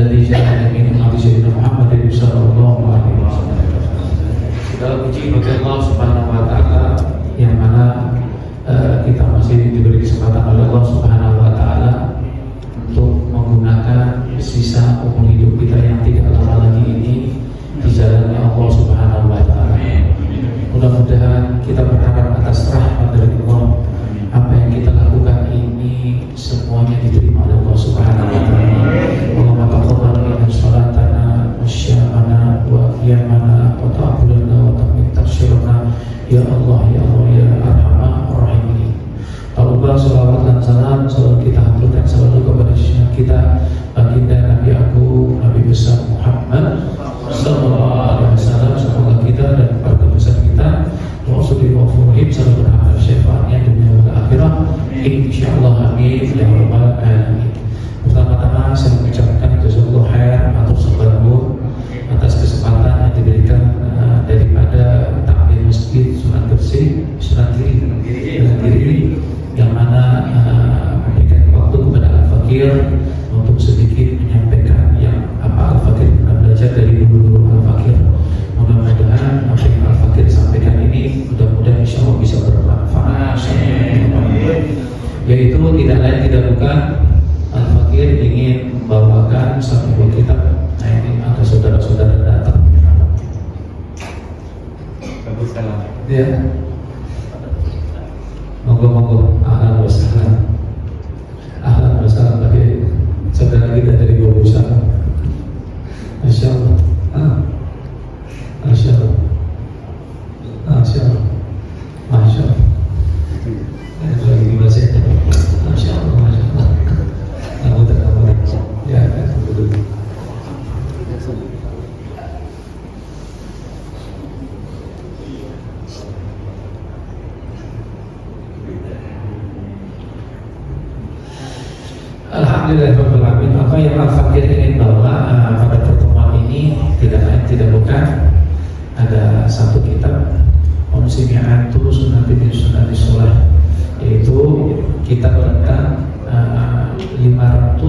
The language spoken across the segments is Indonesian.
alladzi ja'ala min ummati sayyidina Muhammadin sallallahu alaihi wasallam. Segala puji bagi Allah Subhanahu wa taala yang mana kita masih diberi kesempatan oleh Allah Subhanahu wa taala untuk menggunakan sisa umur hidup kita yang tidak lama lagi ini di jalannya Allah Subhanahu wa taala. Mudah-mudahan kita berharap atas rahmat dari Allah, apa yang kita lakukan ini semuanya diterima oleh Allah Subhanahu wa taala. Allahumma taqabbal minna salatana wa syamana wa qiyamana wa ta'abudana wa taqmit tafsirana ya Allah ya Allah ya Arhamar Rahimin. Allah salawat dan salam selalu kita haturkan selalu kepada syekh kita baginda Nabi Agung Nabi besar Muhammad sallallahu alaihi wasallam. Semoga kita dan keluarga besar kita Rasulullah selalu berharap syafaatnya dunia dan akhirat insyaallah amin ya rabbal alamin. Pertama-tama saya mengucapkan jazakallahu khair atas sebarang atas kesempatan yang diberikan daripada takmir masjid Sunan Gresik Sunan Giri yang mana memberikan waktu kepada Al-Fakir untuk sedikit menyampaikan yang apa Al-Fakir belajar dari guru-guru Al-Fakir. Mudah-mudahan apa yang Al-Fakir sampaikan ini mudah-mudahan insya Allah bisa bermanfaat. Yaitu tidak lain tidak bukan Al-Fakir ingin membawakan satu buah kitab. Nah ini ada saudara-saudara datang. Bagus salam. Ya. Monggo-monggo, ahlan wa sahlan. Ahlan wa sahlan bagi saudara kita dari Bobusa. Masya Allah. Masya Allah. Masya Allah. Masya Allah. Lagi gimana sih? Masya Allah. Masya Allah. Kamu ya, betul. Alhamdulillahirrahmanirrahim. Apa yang Al-Fakir ingin bawa pada pertemuan ini tidak lain tidak bukan ada satu kitab Unsimi'atu Sunnatin Sunnatis Sholah, yaitu kitab tentang 500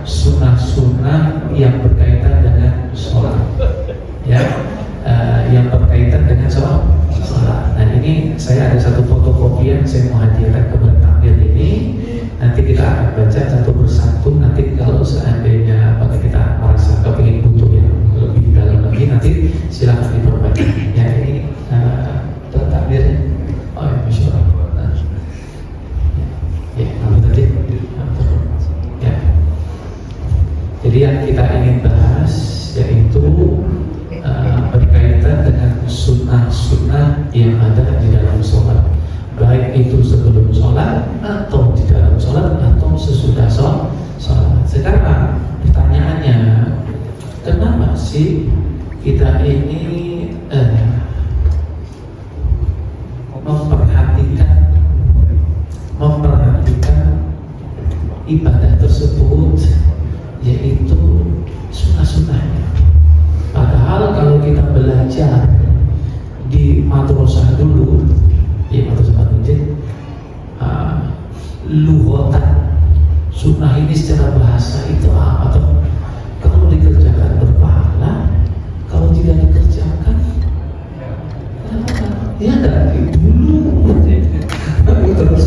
sunnah-sunnah yang berkaitan dengan sholat, ya, yang berkaitan dengan sholat. Nah ini saya ada satu fotokopi yang saya mau hadiahkan kepada takmir ini. Nanti kita akan baca satu persatu. Nanti kalau seandainya kita merasa kepingin butuh yang lebih dalam lagi, nanti silakan diperbaiki. Ya ini takmirnya. Oh ya, masya Allah. Ya, apa tadi? Ya. Jadi yang kita ingin bahas yaitu berkaitan dengan sunnah-sunnah yang ada di dalam sholat, baik itu sebelum sholat atau di dalam sholat atau sesudah sholat. Sekarang pertanyaannya, kenapa sih kita ini memperhatikan ibadah tersebut, yaitu sunnah-sunnahnya? Padahal kalau kita belajar di madrasah dulu, ya madrasah masjid, lughatan sunnah ini secara bahasa itu apa tuh? Kalau dikerjakan berpahala, kalau tidak dikerjakan ya dari dulu terus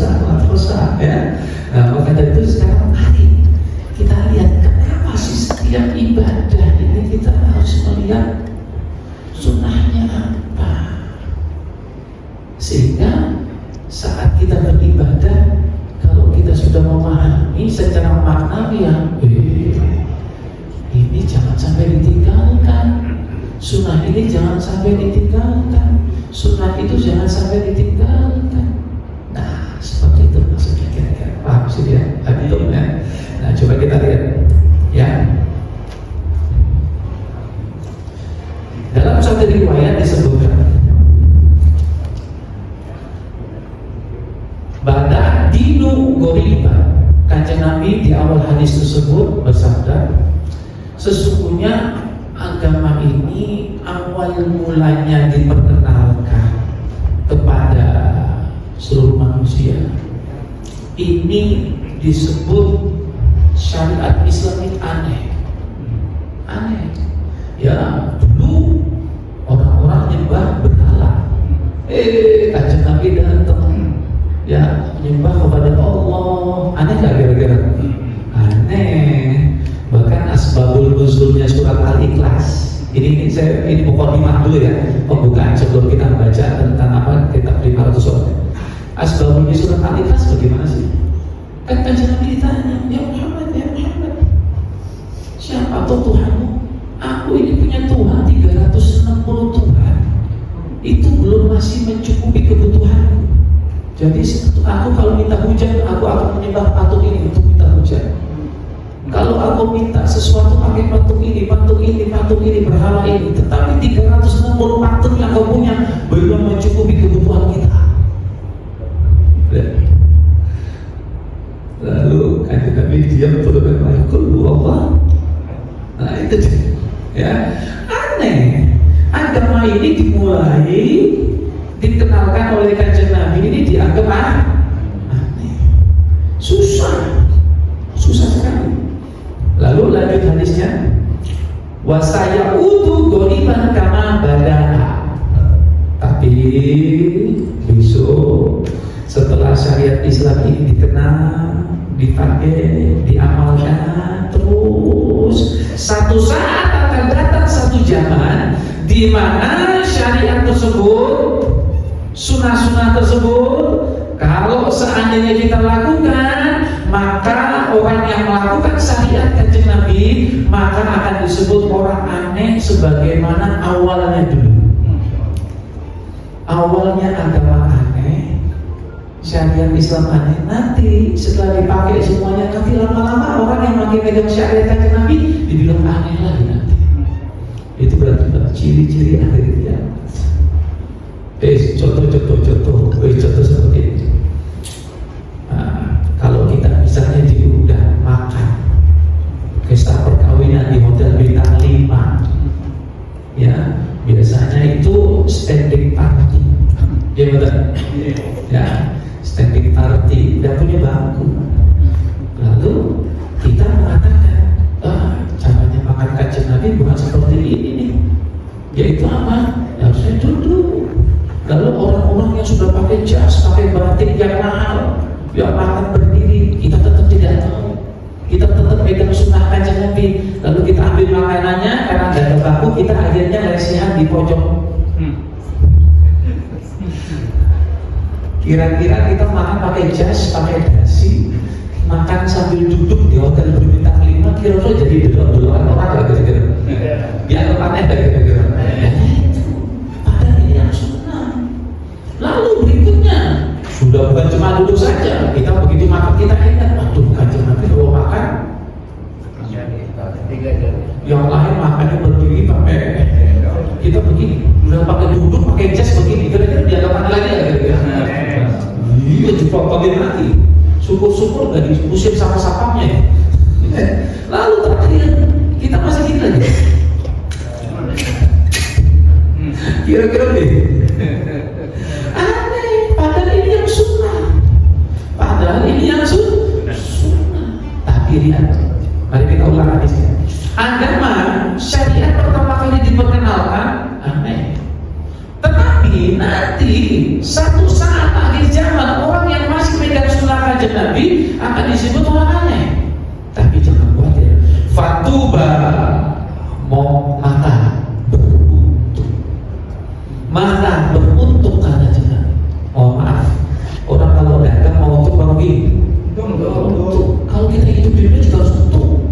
ya. Nah maka dari itu sekarang mari kita lihat kenapa sih setiap ibadah ini kita harus melihat sunnahnya apa, sehingga saat kita beribadah, kalau kita sudah memahami secara makna yang ini jangan sampai ditinggalkan, sunnah ini jangan sampai ditinggalkan, sunnah itu jangan sampai ditinggalkan. Nah seperti itu maksudnya, kira-kira paham sih dia? Betul ya? Nah coba kita lihat ya. Dalam satu riwayat disebutkan Bada dinu goriba. Kanjeng Nabi di awal hadis tersebut bersabda, sesungguhnya agama ini awal mulanya diperkenalkan kepada seluruh manusia. Ini disebut syariat Islamik aneh. aneh. Ya dulu orang-orang nyembah berhala, Kanjeng Nabi datang, ya menyembah kepada Allah. Aneh nggak kira-kira? Aneh. Bahkan asbabul nuzulnya surat Al-Ikhlas. Ini mukadimah dulu ya, pembukaan sebelum kita membaca tentang apa kitab 500 surat. Asbabulnya surat Al-Ikhlas bagaimana sih? Kan Kanjeng Nabi ditanya, ya Muhammad, siapa tuh Tuhanmu? Aku ini punya Tuhan 360 Tuhan. Itu belum masih mencukupi kebutuhanku. Jadi aku kalau minta hujan, aku akan menyembah patung ini untuk minta hujan. Kalau aku minta sesuatu pakai patung ini, berhala ini, tetapi 360 patung yang kau punya belum mencukupi kebutuhan kita. Lalu Kanjeng Nabi diam turun dan Allah. Nah itu ya, aneh. Agama ini dimulai dikenalkan oleh Kanjeng Nabi ini dianggap aneh, susah sekali. Lalu lanjut hadisnya, wasayaudu ghoriban kama bada'a. Tapi besok setelah syariat Islam ini dikenal, dipakai, diamalkan terus, satu saat akan datang satu zaman di mana syariat tersebut, sunnah-sunnah tersebut, kalau seandainya kita lakukan, maka orang yang melakukan syariat Kanjeng Nabi maka akan disebut orang aneh sebagaimana awalnya dulu. Awalnya agama aneh, syariat Islam aneh, nanti setelah dipakai semuanya, nanti lama-lama orang yang pakai megang syariat Kanjeng Nabi dibilang aneh lagi nanti. Itu berarti ciri-ciri akhir kiamat. Contoh seperti itu. Nah, kalau kita misalnya diundang makan pesta perkawinan di hotel bintang 5, ya biasanya itu standing party, ya betul, ya standing party, tidak punya bangku. Lalu kita mengatakan, caranya makan Kanjeng Nabi bukan seperti ini nih, yaitu apa? Harusnya duduk. Lalu orang-orang yang sudah pakai jas, pakai batik yang mahal, yang makan berdiri, kita tetap tidak tahu. Kita tetap pegang sunnah Kanjeng Nabi. Lalu kita ambil makanannya, karena tidak ada bangku, kita akhirnya lesehan di pojok. Kira-kira kita makan pakai jas, pakai dasi, makan sambil duduk di hotel berbintang 5, kira-kira jadi delok-delokan orang gak kira-kira? Dianggap aneh gak kira-kira? Padahal ini yang sunnah. Lalu berikutnya, sudah bukan cuma duduk saja, kita begitu makan kita ingat, waduh Kanjeng Nabi kalau makan, yang lain makannya berdiri pakai, kita begini, udah pakai duduk, pakai jas begini, kira-kira dianggap aneh lagi gak kira-kira? Iya, dipotongin nanti. Syukur-syukur gak diusir sama sapamnya. Lalu terakhir kita masih gini lagi. Kira-kira nih. Aneh, padahal ini yang sunnah. Tapi lihat, mari kita ulang hadisnya. Agama syariat pertama kali diperkenalkan aneh. Tetapi nanti satu saat akhir zaman orang yang masih pegang sunnah Kanjeng Nabi akan disebut orang aneh. Tapi jangan khawatir, fatuba mau mata beruntung karena Nabi. Oh maaf, orang kalau dagang mau untung baru gini. Untung. Kalau kita hidup di dunia juga harus untung.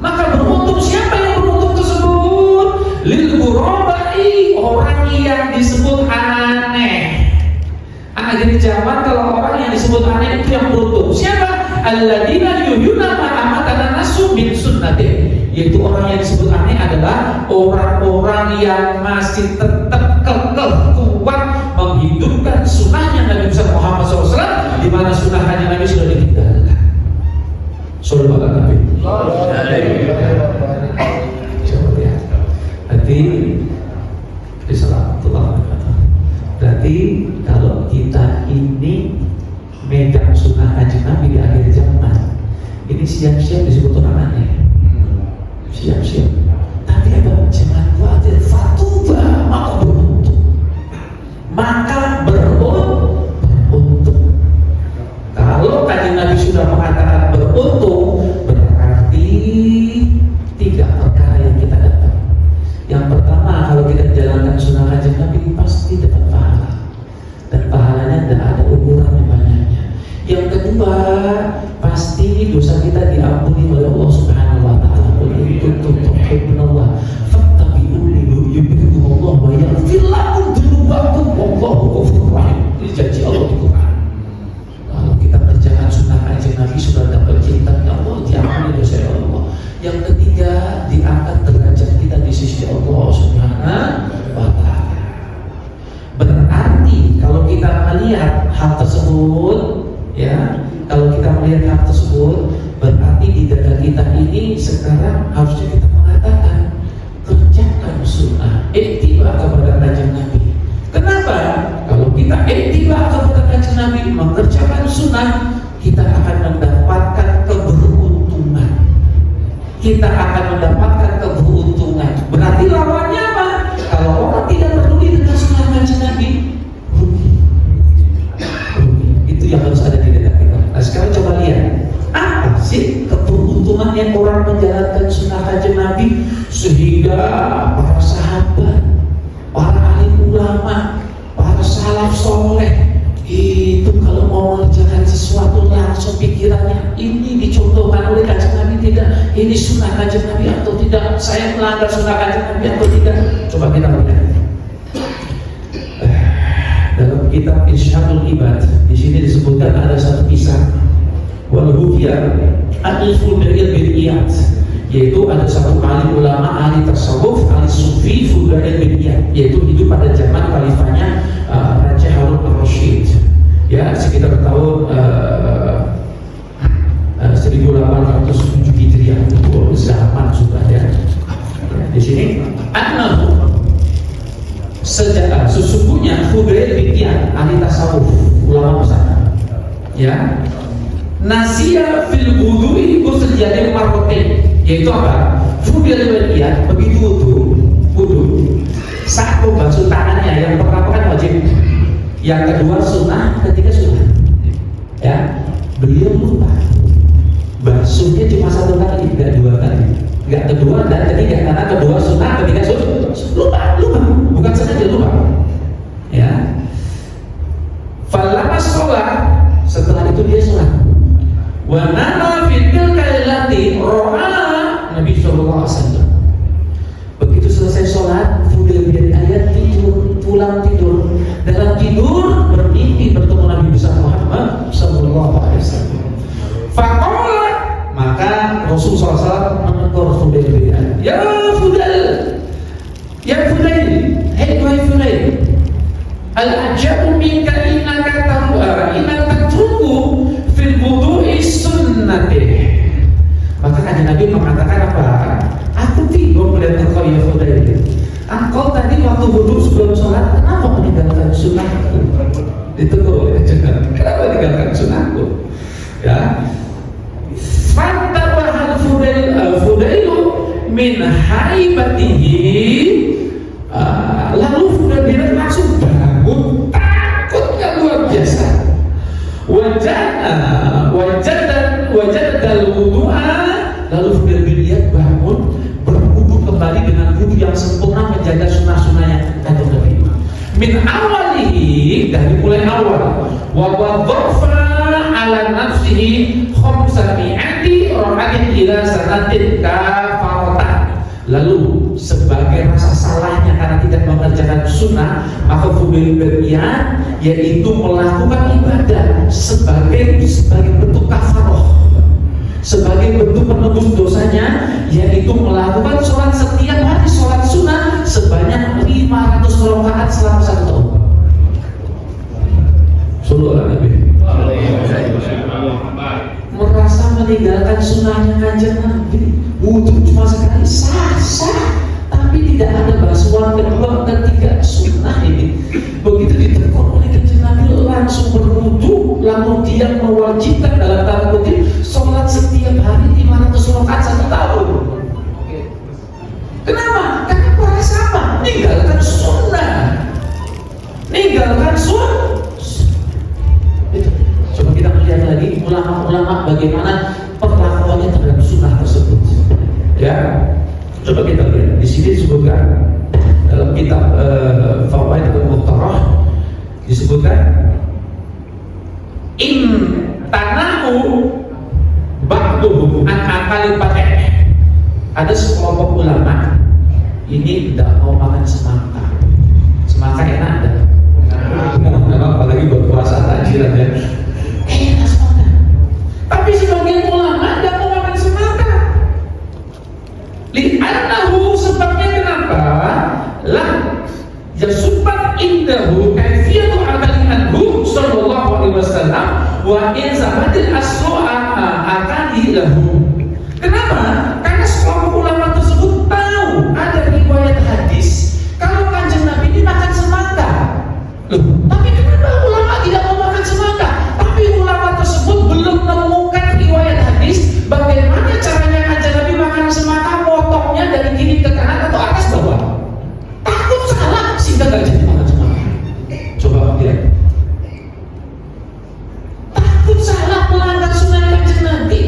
Maka beruntung siapa yang beruntung tersebut? Lil ghurabai, orang yang disebut aneh. Akhir zaman kalau orang yang disebut aneh itu yang beruntung. Siapa? Alladzina yuhyuna ma amatana nasu min sunnati. Yaitu orang yang disebut aneh adalah orang-orang yang masih tetap kekeh kuat menghidupkan sunnahnya Nabi Muhammad SAW, di mana sunnah Nabi sudah ditinggalkan. Sallallahu alaihi wasallam. Coba lihat. Berarti kalau kita ini megang sunnah Kanjeng Nabi di akhir zaman, ini siap-siap disebut orang aneh. Siap-siap. Nabi apa? Jangan khawatir, fatuba maka beruntung. Kalau kanjeng Nabi sudah mengatakan beruntung, berarti 3 perkara yang kita dapat. Yang pertama, kalau kita jalankan sunnah kanjeng Nabi pasti dapat pahala, dan pahalanya tidak ada ukuran banyaknya. Yang kedua, pasti dosa kita diampuni oleh Allah Subhanahu wa taala. Qul in kuntum tuhibbunallah fattabi'uni yuhibbukumullah wa yaghfir lakum dzunubakum wallahu ghafurur rahim. Ini janji Allah di Quran. Kalau kita kerjakan sunnah kanjeng Nabi sudah dapat cinta Allah, diampuni dosa Allah. Yang ketiga, diangkat derajat kita di sisi Allah Subhanahu wa taala. Berarti kalau kita melihat hal tersebut, ya, kalau kita melihat hal tersebut, berarti di dada kita ini sekarang harusnya kita mengatakan kerjakan sunnah, ittiba kepada kanjeng Nabi. Kenapa? Kalau kita ittiba kepada kanjeng Nabi, mengerjakan sunnah, kita akan mendapatkan keberuntungan. Kita akan mendapatkan keberuntungan. Berarti lawannya apa? Kalau orang tidak peduli dengan sunnah kanjeng Nabi, rugi. Itu yang harus ada di dada kita. Nah, sekarang coba lihat, apa sih keberuntungan yang orang menjalankan sunnah kanjeng Nabi sehingga para sahabat, para alim ulama, para salaf soleh itu kalau mau mengerjakan sesuatu langsung pikirannya ini dicontohkan oleh kanjeng Nabi tidak, ini sunnah kanjeng Nabi atau tidak, saya melanggar sunnah kanjeng Nabi atau tidak. Coba kita lihat dalam kitab Irsyadul Ibad, di sini disebutkan ada satu kisah walhufiyah al-Fudail bin Iyad, yaitu ada satu alim ulama, ahli tasawuf, ahli sufi, Fudail bin Iyad, yaitu hidup pada zaman khalifahnya Raja Harun al-Rashid, ya, sekitar tahun 1807 Hijriah. Itu zaman sudah, ya. Di sini sesungguhnya Fudail bin Iyad, ahli tasawuf, ulama besar, ya, nasiya fil wudu'i ghusl marratain, yaitu apa? Fudail bin Iyad begitu wudu saat membasuh tangannya, yang pertama kan wajib, yang kedua sunnah, ketiga sunnah, ya, beliau lupa basuhnya cuma 1 kali, tidak 2 kali, tidak kedua dan ketiga, karena kedua sunnah, ketiga sunnah, lupa, bukan sengaja lupa, ya. Falamma sholat, setelah itu dia sholat. Wa nama fil kailati ro'a Nabi sallallahu alaihi wasallam. Begitu selesai sholat, Fudail bin Iyad pulang tidur. Dalam tidur bermimpi bertemu Nabi besar Muhammad sallallahu alaihi wasallam. Faqala, maka Rasul sallallahu alaihi wasallam menegur Fudail bin Iyad. Ya Fudail, hei Fudail, al-ajabu minka innaka tatruku fil wudu'i sunnatih. Maka kanjeng Nabi mengatakan apa? Aku bingung melihat engkau ya Fudail. Engkau tadi waktu wudu sebelum sholat, kenapa meninggalkan sunnahku? Ditegur oleh kanjeng Nabi. Kenapa meninggalkan sunnahku? Ya. Fantabahal Fudailu min haibatihi. Lalu Fudail langsung bangun, takutnya luar biasa. Wajadal wudu'a, lalu Fudail bin Iyad bangun berwudu kembali dengan wudu yang sempurna, menjaga sunnah-sunnahnya kanjeng Nabi. Min awalihi, dari mulai awal, wa wadhafa ala nafsihi khamsami'ati raka'atin ila sanatin kafaratan. Lalu sebagai rasa salahnya karena tidak mengerjakan sunnah, maka Fudail bin Iyad yaitu melakukan ibadah sebagai bentuk kafarah, sebagai bentuk penebus dosanya, yaitu melakukan sholat setiap hari, sholat sunnah sebanyak 500 rakaat selama 1 tahun. Sallallahu alaihi wasallam. Merasa meninggalkan sunnahnya kanjeng Nabi, wudu cuma sekali sah, tapi tidak ada basuhan kedua, ketiga, sunnah ini. Begitu ditegur oleh kanjeng Nabi, langsung berwudu, lalu dia mewajibkan dalam tanda kutip sholat setiap hari 500 rakaat 1 tahun. Kenapa? Karena merasa apa? Ninggalkan sunnah. Ninggalkan sunnah. Coba kita melihat lagi ulama-ulama bagaimana perlakuannya terhadap sunnah tersebut. Ya, coba kita lihat. Di sini disebutkan dalam kitab Fawaid al-Muqtarah disebutkan in tanahu ba'duhum an akali pakai. Ada sekelompok ulama ini tidak mau makan semangka. Semangka enak dah. Apalagi buat puasa takjilan ya. Enak semangka. Tapi sebagian ulama tidak mau makan semangka. Li'annahu sebabnya kenapa? Lah yasubbat indahu kaifiyatu amali anhu sallallahu alaihi wasallam wa in zamadil aslu'a akali lahu. Kenapa? Karena sekelompok ulama tersebut tahu ada riwayat hadis kalau Kanjeng Nabi ini makan semangka. Loh, tapi kenapa ulama tidak mau makan semangka? Tapi ulama tersebut belum menemukan riwayat hadis bagaimana caranya Kanjeng Nabi makan semangka, potongnya dari kiri ke kanan atau atas bawah. Takut salah sehingga gak jadi makan semangka. Coba lihat. Takut salah melanggar sunnah Kanjeng Nabi.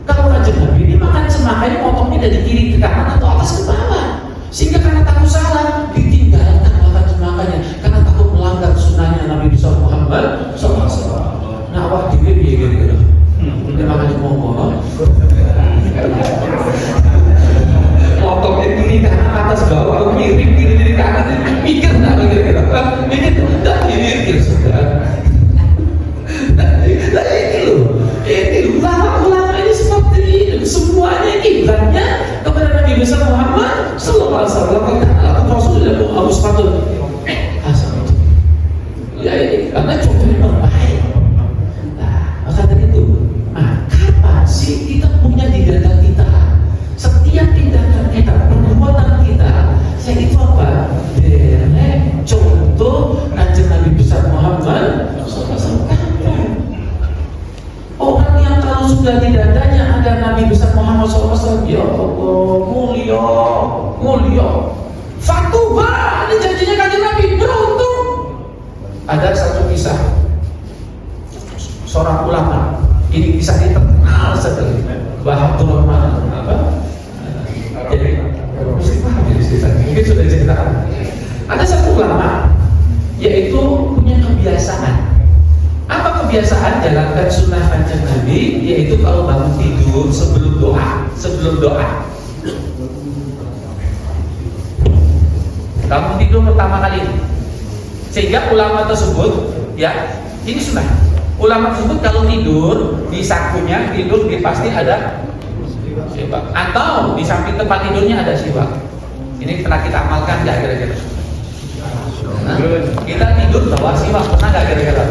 Kalau Kanjeng Nabi ini makan semangka, ini potongnya dari kiri ke kanan atau atas ke bawah, sehingga karena takut salah ditinggalkan makan semangkanya karena takut melanggar sunnahnya Nabi besar Muhammad SAW. Nah, awak juga dia gitu. Dia makan semangka, potongnya kiri kanan atas bawah, kiri kanan, mikir nggak kira-kira? Mikir nggak mikir sudah. Nah ini ulama ini seperti ini, semuanya kiblatnya kepada Nabi besar Muhammad sallallahu alaihi wasallam. Karena Rasul sudah Abu Sufyan asal ya ini karena contohnya terbaik. Nah, maka dari itu, kapan sih kita punya di data kita? Setiap tindakan kita, perbuatan kita, saya itu apa? Derek contoh Kanjeng Nabi besar Muhammad sallallahu alaihi wasallam. Orang yang kalau sudah di dadanya ada Nabi besar Muhammad SAW, ya Allah, mulia. Fatuba, ini janjinya Kanjeng Nabi, beruntung. Ada satu kisah seorang ulama, ini kisahnya terkenal sekali. Bahadur Rahman, jadi mesti paham ini ceritanya. Mungkin sudah diceritakan. Ada satu ulama, yaitu punya kebiasaan. Apa kebiasaan jalankan sunnah Kanjeng Nabi? Yaitu kalau bangun tidur sebelum doa. Bangun tidur pertama kali. Sehingga ulama tersebut, ya, ini sunnah. Ulama tersebut kalau tidur di sakunya tidur dia pasti ada siwak, atau di samping tempat tidurnya ada siwak. Ini pernah kita amalkan nggak kira-kira? Kita tidur bawa siwak, pernah nggak kira-kira?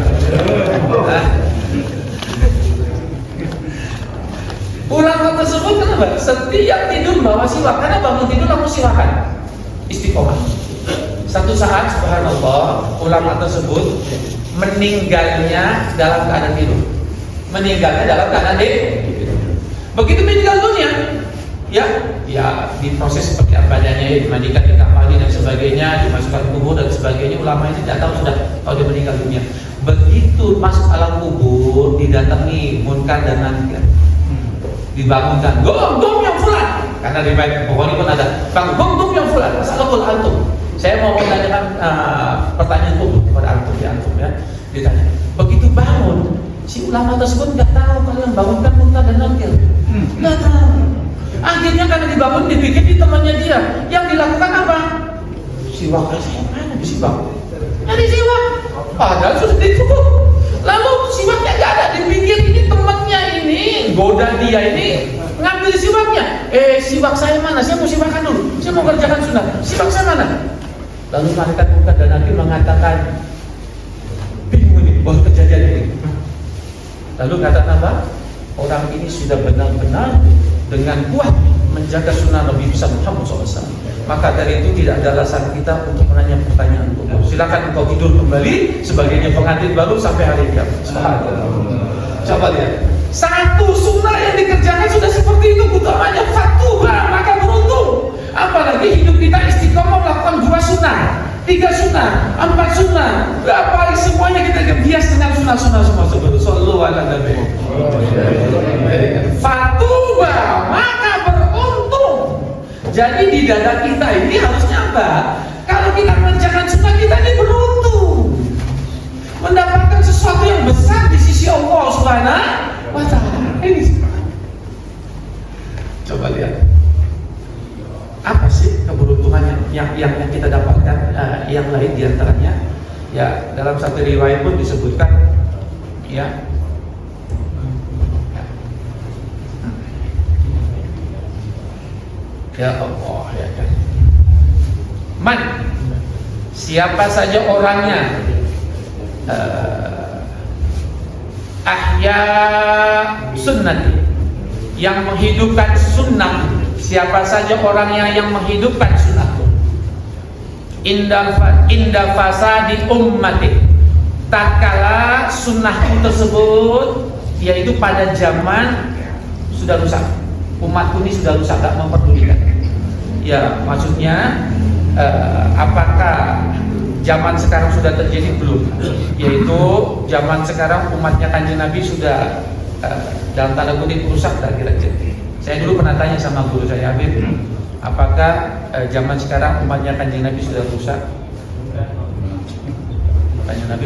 Ulama tersebut kenapa? Setiap tidur bawa siwak, karena bangun tidur langsung siwakan, istiqomah. Satu saat, subhanallah, ulama tersebut meninggalnya dalam keadaan tidur. Begitu meninggal dunia, ya diproses seperti apa adanya, dimandikan, dikafani dan sebagainya, dimasukkan kubur dan sebagainya. Ulama ini tidak tahu sudah kalau dia meninggal dunia. Begitu masuk alam kubur, didatangi munkar dan nakir, dibangunkan, gong yang fulan, karena di baik pokoknya pun ada gong yang fulan, masalahul antum. Saya mau menanyakan pertanyaan kubur kepada antum ya, ditanya. Begitu bangun, si ulama tersebut nggak tahu kalau yang bangunkan munkar dan nakir, nggak tahu. Akhirnya karena dibangun dipikir di temannya dia, yang dilakukan apa? Siwak, saya mana di siwak? Nyari siwak, padahal sudah ditutup. Lalu siwaknya nggak ada, dipikir ini temannya ini goda dia ini ngambil siwaknya. Siwak saya mana? Saya mau siwakan dulu. Saya mau kerjakan sunnah. Siwak saya mana? Lalu malaikat munkar dan nakir mengatakan, bingung ini, bahwa kejadian ini. Lalu kata apa? Orang ini sudah benar-benar dengan kuat menjaga sunnah Nabi besar Muhammad SAW. Maka dari itu tidak ada alasan kita untuk menanya pertanyaan kubur. Silakan engkau tidur kembali sebagainya pengantin baru sampai hari kiamat. Coba lihat, satu sunnah yang dikerjakan sudah seperti itu, utamanya fatuha, maka beruntung. Apalagi hidup kita istiqomah melakukan 2 sunnah, 3 sunnah, 4 sunnah, berapa semuanya kita bias dengan sunnah-sunnah semua. Sallallahu alaihi wasallam. Fatuba, maka beruntung. Jadi di dada kita ini harusnya apa? Kalau kita mengerjakan sunnah, kita ini beruntung, mendapatkan sesuatu yang besar di sisi Allah Subhanahu wa Ta'ala. Ini coba lihat, apa sih keberuntungan yang kita dapatkan? Yang lain diantaranya, ya dalam satu riwayat pun disebutkan, ya Allah, ya kan. Man, siapa saja orangnya ahya sunnati, yang menghidupkan sunnah, siapa saja orangnya yang menghidupkan sunnahku, inda fasadi ummati, tatkala sunnahku tersebut, yaitu pada zaman sudah rusak, umatku ini sudah rusak, tak memperdulikan. Ya, maksudnya apakah zaman sekarang sudah terjadi belum? Yaitu zaman sekarang umatnya Kanjeng Nabi sudah dalam tanda kutip rusak tak kira-kira. Saya dulu pernah tanya sama guru saya, Habib, apakah zaman sekarang umatnya Kanjeng Nabi sudah rusak? Kanjeng Nabi,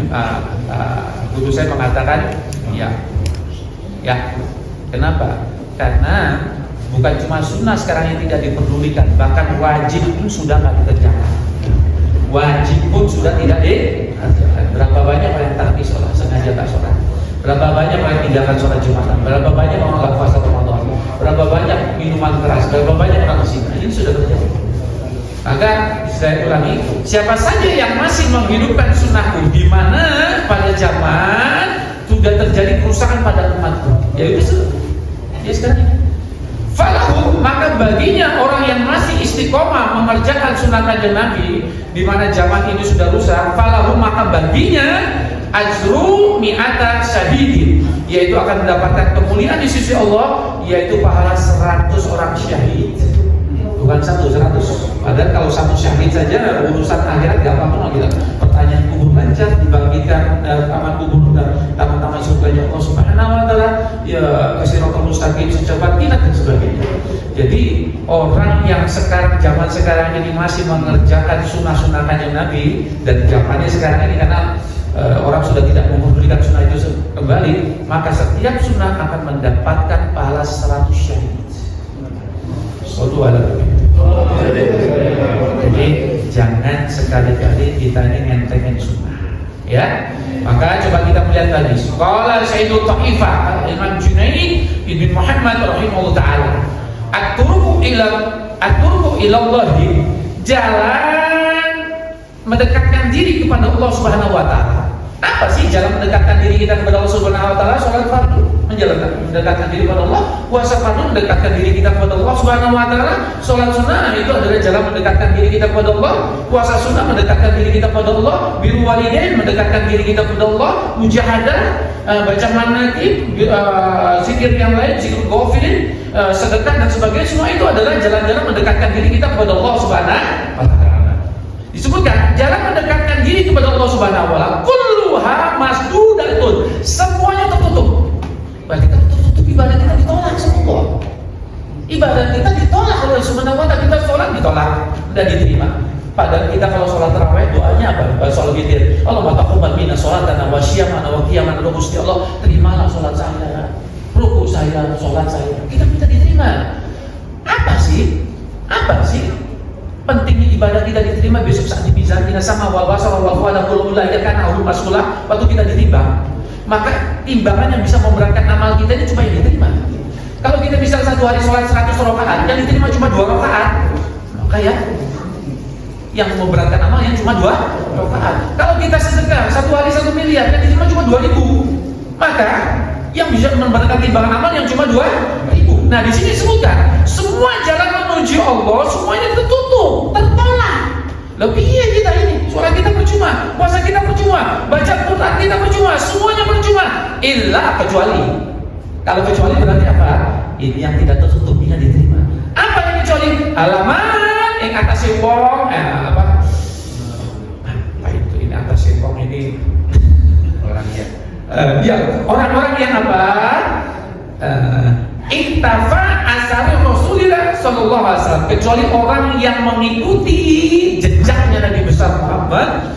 guru saya mengatakan ya. Kenapa? Karena bukan cuma sunnah sekarang yang tidak diperdulikan, bahkan wajib pun sudah nggak dikerjakan. Wajib pun sudah tidak dikerjakan. Berapa banyak orang tak sholat, sengaja tak sholat? Berapa banyak orang tinggalkan sholat Jumatan? Berapa banyak orang nggak puasa Ramadan? Berapa banyak minuman keras? Berapa banyak orang zina? Ini sudah terjadi. Maka saya ulangi, siapa saja yang masih menghidupkan sunnahku, di mana pada zaman sudah terjadi kerusakan pada umatku, ya itu sekarang ini. Falahu, maka baginya orang yang masih istiqomah mengerjakan sunnah Kanjeng Nabi di mana zaman ini sudah rusak, falahu, maka baginya ajru mi'ata syahidin, yaitu akan mendapatkan kemuliaan di sisi Allah, yaitu pahala 100 orang syahid. Bukan 100. Padahal kalau 1 syahid saja urusan akhirat gak apa-apa gitu. Pertanyaan kubur lancar, dibangkitkan taman kubur dan taman-taman surganya Allah Subhanahu wa Ta'ala, ya kesiratul mustaqim secepat kilat dan sebagainya. Jadi orang yang sekarang zaman sekarang ini masih mengerjakan sunnah-sunnah Kanjeng Nabi, dan zamannya sekarang ini karena orang sudah tidak memperdulikan sunnah itu kembali, maka setiap sunnah akan mendapatkan pahala 100 syahid. Jadi jangan sekali-kali kita ini ngentengin sunnah, ya. Maka coba kita melihat tadi. Qala Sayyidul Ta'ifah Imam Junaid bin Muhammad rahimahullah taala, at-turuqu ila Allah, jalan mendekatkan diri kepada Allah Subhanahu wa taala. Apa sih jalan mendekatkan diri kita kepada Allah Subhanahu wa taala? Salat fardu, mendekatkan diri kepada Allah. Puasa fardu, mendekatkan diri kita kepada Allah Subhanahu wa taala. Salat sunnah itu adalah jalan mendekatkan diri kita kepada Allah. Puasa sunnah mendekatkan diri kita kepada Allah. Birrul walidain mendekatkan diri kita kepada Allah. Mujahadah, baca manaqib, zikir yang lain, zikir ghafilin, sedekah dan sebagainya, semua itu adalah jalan-jalan mendekatkan diri kita kepada Allah Subhanahu wa taala. Disebutkan jalan mendekatkan diri kepada Allah Subhanahu wa taala kulluha masdudatun, semuanya tertutup. Berarti kita tertutup, ibadah kita ditolak semua. Ibadah kita ditolak oleh Allah Subhanahu wa taala, kita sholat ditolak, tidak diterima. Padahal kita kalau sholat tarawih doanya apa? Sholat witir. Allah taqabbal minna sholatana wa syiyamana wa qiyamana, Gusti Allah, terimalah sholat saya, ruku saya, sholat saya. Kita minta diterima. Apa sih pentingnya ibadah kita diterima besok saat dibizar dengan sama wal basar wal qala kullu la yakana ulul mas'ulah, waktu kita ditimbang. Maka timbangan yang bisa memberatkan amal kita ini cuma yang diterima. Kalau kita bisa satu hari sholat 100 rakaat, yang diterima cuma 2 rakaat, maka ya yang memberatkan amal yang cuma 2 rakaat. Kalau kita sedekah satu hari 1 miliar, yang diterima cuma 2.000, maka yang bisa memberatkan timbangan amal yang cuma 2.000. Nah, di sini sebutkan semua jalan menuju Allah semuanya tertutup, tertolak. Lebih kita ini, sholat kita percuma, puasa kita percuma, baca Quran kita percuma, semuanya percuma. Illa kecuali. Kalau kecuali berarti apa? Ini yang tidak tertutup, ini yang diterima. Apa yang kecuali? Alamat paling atas wong, apa itu ini atas wong ini orangnya, ya orang-orang yang apa? Iktafa asari Rasulullah sallallahu alaihi wasallam, kecuali orang yang mengikuti jejaknya Nabi besar Muhammad.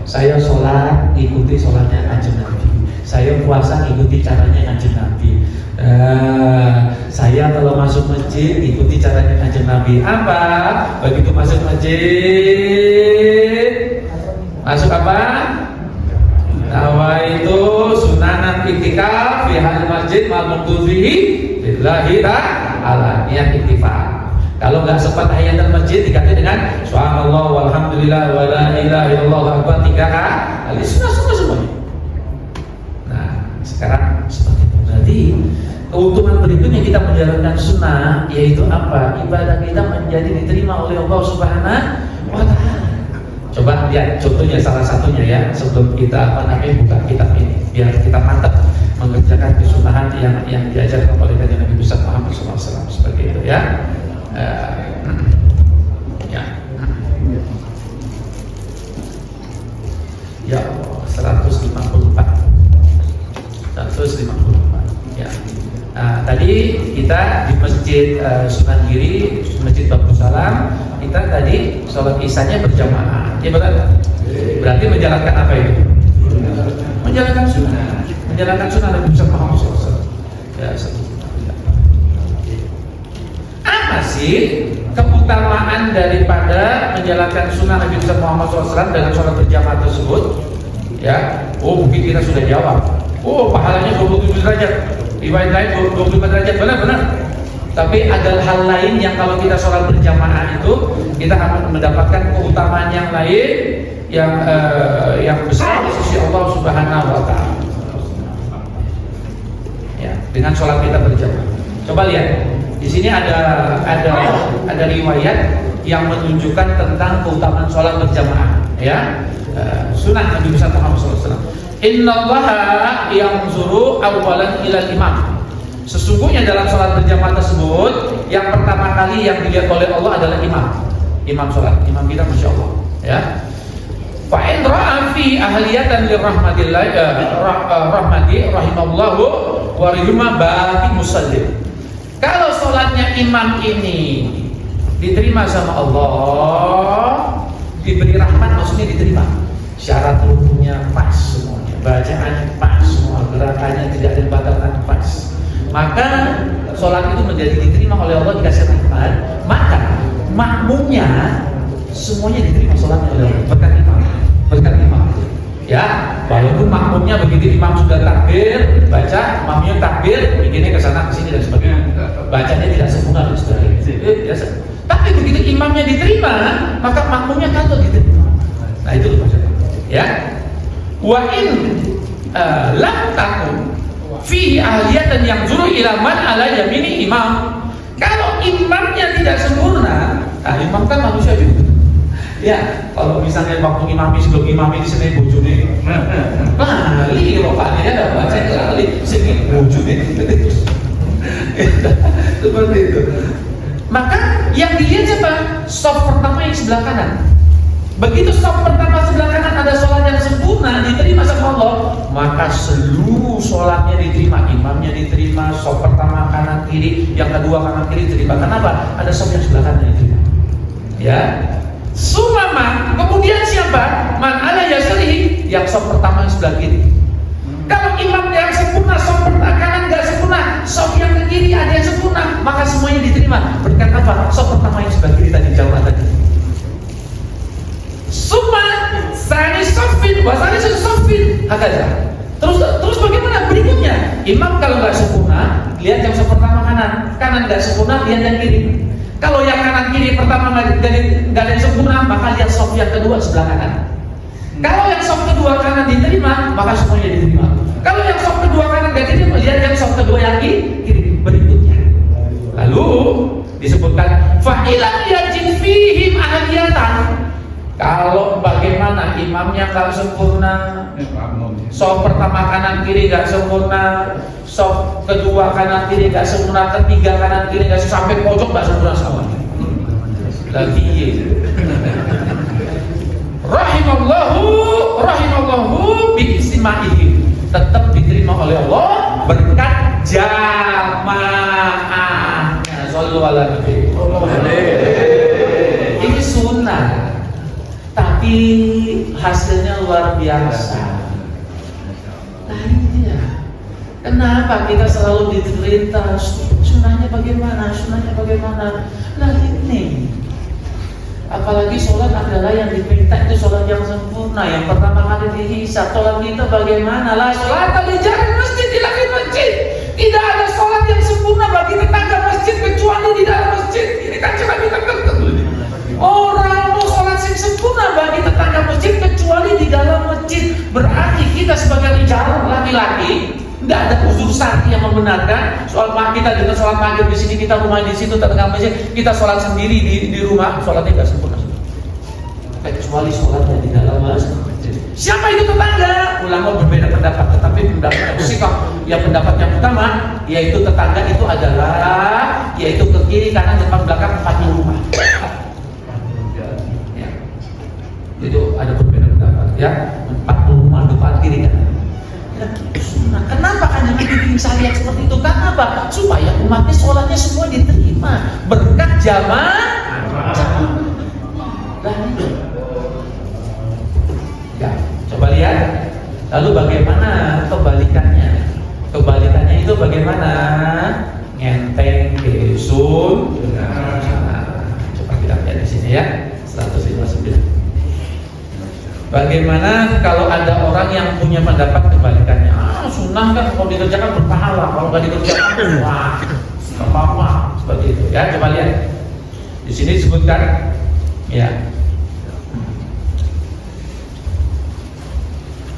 Saya sholat ikuti sholatnya Kanjeng Nabi, saya puasa ikuti caranya Kanjeng Nabi, saya kalau masuk masjid ikuti caranya Kanjeng Nabi. Apa? Begitu masuk masjid, masuk apa? Nawaitu sunanan iktikaf fi hadil masjid ma'mudzuhi lillahi ta'ala, niat iktikaf. Kalau nggak sempat tahiyatul masjid diganti dengan subhanallah walhamdulillah wa la ilaha illallah akbar 3 kali, sunah semuanya. Nah, sekarang seperti itu. Berarti keuntungan berikutnya kita menjalankan sunnah, yaitu apa? Ibadah kita menjadi diterima oleh Allah Subhanahu wa Ta'ala. Coba lihat contohnya, salah satunya ya, sebelum kita buka kitab ini, biar kita mantap mengerjakan kesunahan yang diajarkan oleh Kanjeng Nabi besar Muhammad SAW, seperti itu ya. Ya Allah, 154 ya. Tadi kita di masjid Sunan Giri, masjid Babus Salam, kita tadi sholat isanya berjamaah, ya betul? Berarti menjalankan apa itu? Menjalankan sunnah Nabi besar Muhammad SAW. Ya, apa sih keutamaan daripada menjalankan sunnah Nabi besar Muhammad SAW dengan sholat berjamaah tersebut? Ya, mungkin kita sudah jawab. Pahalanya 27 derajat. Riwayat lain 25 derajat, benar. Tapi ada hal lain yang kalau kita sholat berjamaah itu kita akan mendapatkan keutamaan yang lain yang besar di sisi Allah Subhanahu wa Ta'ala. Ya, dengan sholat kita berjamaah. Coba lihat, di sini ada riwayat yang menunjukkan tentang keutamaan sholat berjamaah. Ya, sunnah Nabi besar Muhammad SAW. Innallaha yanzuru awalan ilal imam. Sesungguhnya dalam sholat berjamaah tersebut, yang pertama kali yang dilihat oleh Allah adalah imam sholat, imam kita, masya Allah. Ya. Fa'in ra'a fi ahliyatan lirahmatillah rahmati rahimallahu wa rihma ba'ati musallim. Kalau sholatnya imam ini diterima sama Allah, diberi rahmat, maksudnya diterima, syarat rukunya pas semuanya, bacaannya pas semua, gerakannya tidak ada batalkan, pas, maka sholat itu menjadi diterima oleh Allah, dikasih rahmat, maka makmumnya semuanya diterima sholatnya oleh Allah, berkat imam. Ya, walaupun makmumnya begitu imam sudah takbir, baca, makmumnya takbir, bikinnya ke sana ke sini dan sebagainya, bacanya tidak sempurna dan sebagainya. Biasa. Tapi begitu imamnya diterima, maka makmumnya kantor diterima. Nah itu maksudnya. Ya. Wa in lam takun fi ahliyatan yang juru ila man ala yamini imam. Kalau imamnya tidak sempurna, imam kan manusia juga. Ya, kalau misalnya waktu imami sebelum imami di sini bojone, lali rokaatnya ada baca lali sini bojone, seperti itu. Maka yang dilihat siapa? Saf pertama yang sebelah kanan. Begitu saf pertama sebelah kanan ada sholat yang sempurna, diterima sama Allah, maka seluruh sholatnya diterima, imamnya diterima, saf pertama kanan kiri, yang kedua kanan kiri diterima. Kenapa? Ada saf yang sebelah kanan diterima. Ya. Sumama, kemudian siapa? Man ala yasrihi, yang saf pertama yang sebelah kiri. Kalau imam yang sempurna, saf pertama kanan nggak sempurna, saf yang ke kiri ada yang sempurna, maka semuanya diterima. Berkat apa? Saf pertama yang sebelah kiri tadi jauh tadi. Summa sani safin, wasani safin, hakaza. Terus bagaimana berikutnya? Imam kalau nggak sempurna, lihat yang saf pertama kanan nggak sempurna, lihat yang kiri. Kalau yang kanan kiri pertama nggak ada yang sempurna, maka lihat saf yang kedua sebelah kanan. Kalau yang saf kedua kanan diterima, maka semuanya diterima. Kalau yang saf kedua kanan nggak diterima, lihat yang saf kedua yang kiri berikutnya. Lalu disebutkan fa'ilam yajid fihim ahliyatan. Kalau bagaimana imamnya nggak sempurna, saf pertama kanan kiri nggak sempurna, saf kedua kanan kiri nggak sempurna, ketiga kanan kiri nggak sampai pojok nggak sempurna semuanya. lagi. Rahimallahu bi istimaihi, tetap diterima oleh Allah berkat jamaah. Shallallahu alaihi wasallam. Ini sunnah, tapi hasilnya luar biasa. Nah ini dia. Kenapa kita selalu dicerita sunnahnya bagaimana? Nah ini, apalagi sholat adalah yang diminta itu sholat yang sempurna, yang pertama kali dihisab. Sholat kita bagaimana? Lah sholat di jalan masjid, di langit masjid. Tidak ada sholat yang sempurna bagi tetangga masjid kecuali di dalam masjid. Ini kan cuma kita ketemu. Orang mau sholat yang sempurna bagi tetangga masjid kecuali di dalam masjid. Berarti kita sebagai rijal laki-laki tidak ada uzur syar'i yang membenarkan soal kita dengan sholat maghrib di sini, kita rumah di situ tetangga masjid, kita sholat sendiri di rumah, sholatnya tidak sempurna. Kecuali sholatnya di dalam masjid. Siapa itu tetangga? Ulama berbeda pendapat, tetapi pendapat yang pendapat yang utama yaitu tetangga itu adalah yaitu ke kiri, kanan, depan, belakang 40 rumah. Ya. Itu ada berbeda pendapat ya, 40 rumah depan kiri kanan. Nah, kenapa kan Nabi bikin syariat seperti itu? Kenapa? Supaya umatnya sholatnya semua diterima berkat jamaah. Ya, coba lihat. Lalu bagaimana kebalikannya? Kebalikannya itu bagaimana? Ngenteng kesun. Coba kita lihat di sini ya. 159. Bagaimana kalau ada orang yang punya pendapat kebalikannya? Sunnah kan kalau dikerjakan berpahala, kalau nggak dikerjakan, wah, apa-apa seperti itu. Ya, coba lihat. Di sini disebutkan, ya.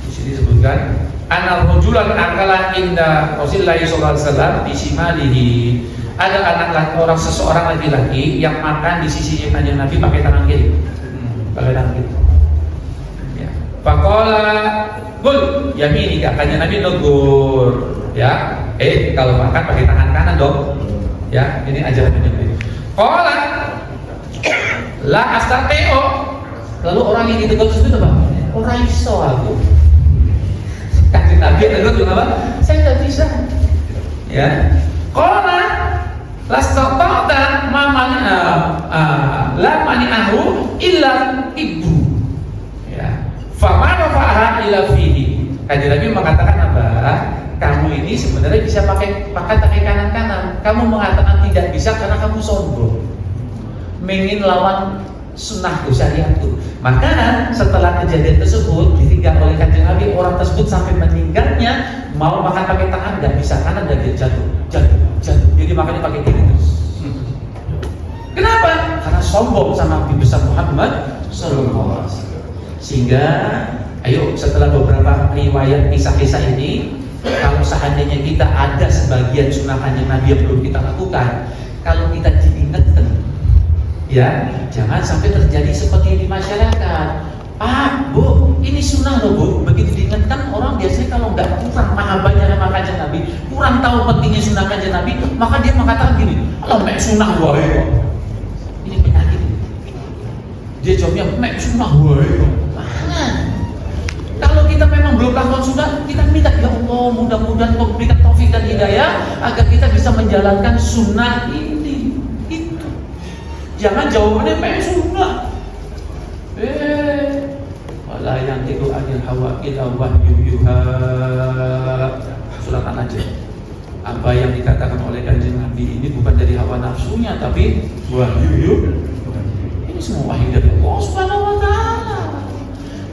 Di sini disebutkan, anak rojulan akala inda Rasulullah SAW bisimalihi. Ada orang seseorang laki-laki yang makan di sisinya kanjeng Nabi pakai tangan kiri, pakai tangan kiri. Faqala gul yamini, kanjeng Nabi negur ya, kalau makan pakai tangan kanan dong ya, ini ajaran Nabi. Qala la astati'u, lalu orang yang ditegur itu apa? Ora iso aku. Kanjeng Nabi negur apa? Saya enggak bisa ya. Qala lastata'ta ma la mani'ahu illa ibu. Famana fa'aha ila fihi. Kanjeng Nabi mengatakan apa? Kamu ini sebenarnya bisa pakai kanan. Kamu mengatakan tidak bisa karena kamu sombong, ingin lawan sunnahku, syariatku. Maka setelah kejadian tersebut ditinggal oleh Kanjeng Nabi, orang tersebut sampai meninggalnya mau makan pakai tangan nggak bisa, karena dia jatuh. Jadi makannya pakai kiri terus. Kenapa? Karena sombong sama Nabi besar Muhammad sallallahu alaihi wasallam. Sehingga ayo setelah beberapa riwayat kisah-kisah ini, kalau seandainya kita ada sebagian sunnah kanjeng Nabi yang belum kita lakukan, kalau kita diingatkan ya, jangan sampai terjadi seperti di masyarakat. Bu, ini sunnah loh Bu. Begitu diingatkan, orang biasanya kalau nggak kurang mahabbahnya sama kanjeng Nabi, kurang tahu pentingnya sunnah kanjeng Nabi, maka dia mengatakan gini, mek sunnah wae. Ini penyakit. Dia jawabnya mek sunnah wae. Kalau kita memang belum lakukan sunnah, kita minta ya Allah, mudah-mudahan Kau berikan taufik dan hidayah agar kita bisa menjalankan sunnah ini. Itu. Jangan jawabannya pengen sunnah. Wala yang itu anil hawa illa wahyu yuha. Surat An-Najm. Apa yang dikatakan oleh kanjeng Nabi ini bukan dari hawa nafsunya, tapi wahyu yuha. Ini semua wahyu dari Allah Subhanahu wa Ta'ala.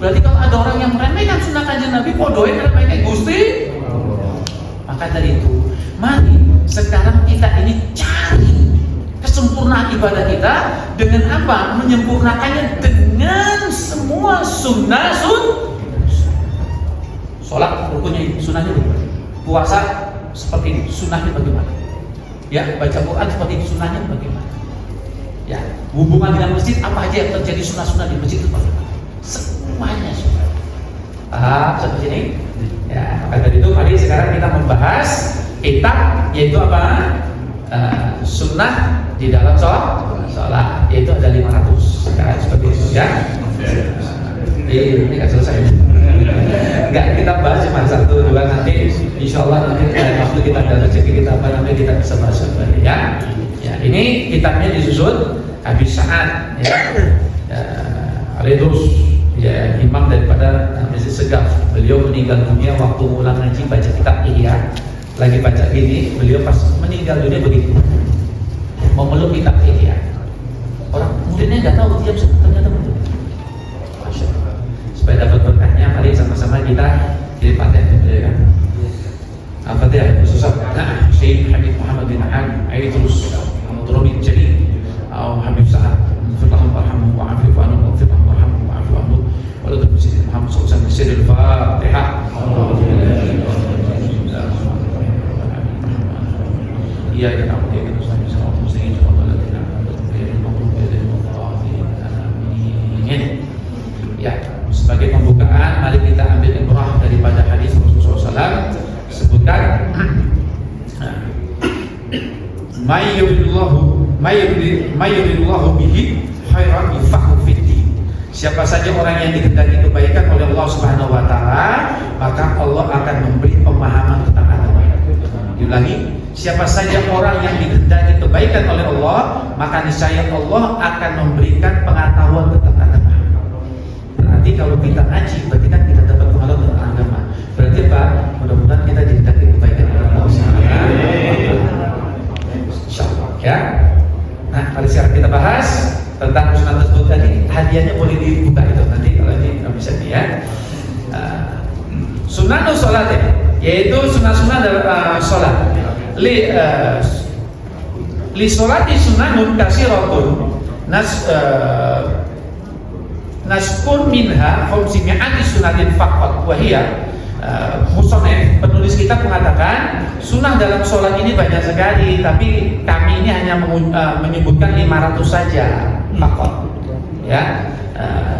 Berarti kalau ada orang yang meremehkan sunnah kanjeng Nabi, podoin meremehkan Gusti. Maka dari itu, mari sekarang kita ini cari kesempurnaan ibadah kita dengan apa? Menyempurnakannya dengan semua sunnah. Sholat rukunnya sunnahnya, puasa seperti ini sunnahnya bagaimana? Ya, baca Quran seperti ini sunnahnya bagaimana? Ya, hubungan dengan masjid apa aja yang terjadi sunnah-sunnah di masjid itu bagaimana? Semuanya sudah. Seperti ini. Ya, maka dari itu mari sekarang kita membahas kitab, yaitu apa? sunnah di dalam sholat, yaitu ada 500 kan, seperti itu ya. Ini nggak selesai. Nggak, kita bahas cuma 1, 2 nanti. Insya Allah nanti waktu kita ada rezeki kita kita bisa bahas kembali ya. Ya, ini kitabnya disusun Habib Sa'ad ya. Al-Idrus ya, imam daripada Masjid Segaf. Beliau meninggal dunia waktu mulai ngaji baca kitab Ihya. Lagi baca gini, beliau pas meninggal dunia begitu memeluk kitab Ihya. Orang muridnya nggak tahu dia ternyata betul. Masya Allah. Supaya dapat berkahnya, mari sama-sama kita kirim paten ya. Apa dia? Susah. Nah, Syekh Habib Muhammad bin Idrus Al-Mudrami Jalil atau Habib Sa'ad, Firqahum warhamhum wa'afifu anhum wa'afirhum warhamhum wa'afifu anhum wa la tusyrik Muhammad sallallahu alaihi wasallam. Al-Fatihah. Iya, kita na'budu wa iyyaka nasta'in. Ya, sebagai pembukaan, mari kita ambil ibrah daripada hadis Rasulullah SAW. Sebutkan Mayyuridullahu bihi khairan yufaqihu fiddin. Siapa saja orang yang dikehendaki kebaikan oleh Allah Subhanahu wa taala, maka Allah akan memberi pemahaman tentang agama. Diulangi, siapa saja orang yang dikehendaki kebaikan oleh Allah, maka niscaya Allah akan memberikan pengetahuan tentang agama. Berarti kalau kita ngaji, berarti kan kita dapat pengetahuan tentang agama. Berarti apa? Mudah-mudahan kita dikehendaki kebaikan oleh Allah Subhanahu wa taala. Insyaallah ya. Nah, mari sekarang kita bahas tentang sunnah tersebut tadi. Hadiahnya boleh dibuka itu nanti kalau ini nggak bisa nih ya. Sunnah sholat ya, yaitu sunnah-sunnah dalam sholat. Li sholati sunnahun kasiratun naskun minha khamsimi'ati sunnatin faqat wa hiya musannif penulis kitab mengatakan sunnah dalam sholat ini banyak sekali, tapi kami ini hanya menyebutkan 500 saja faqat ya.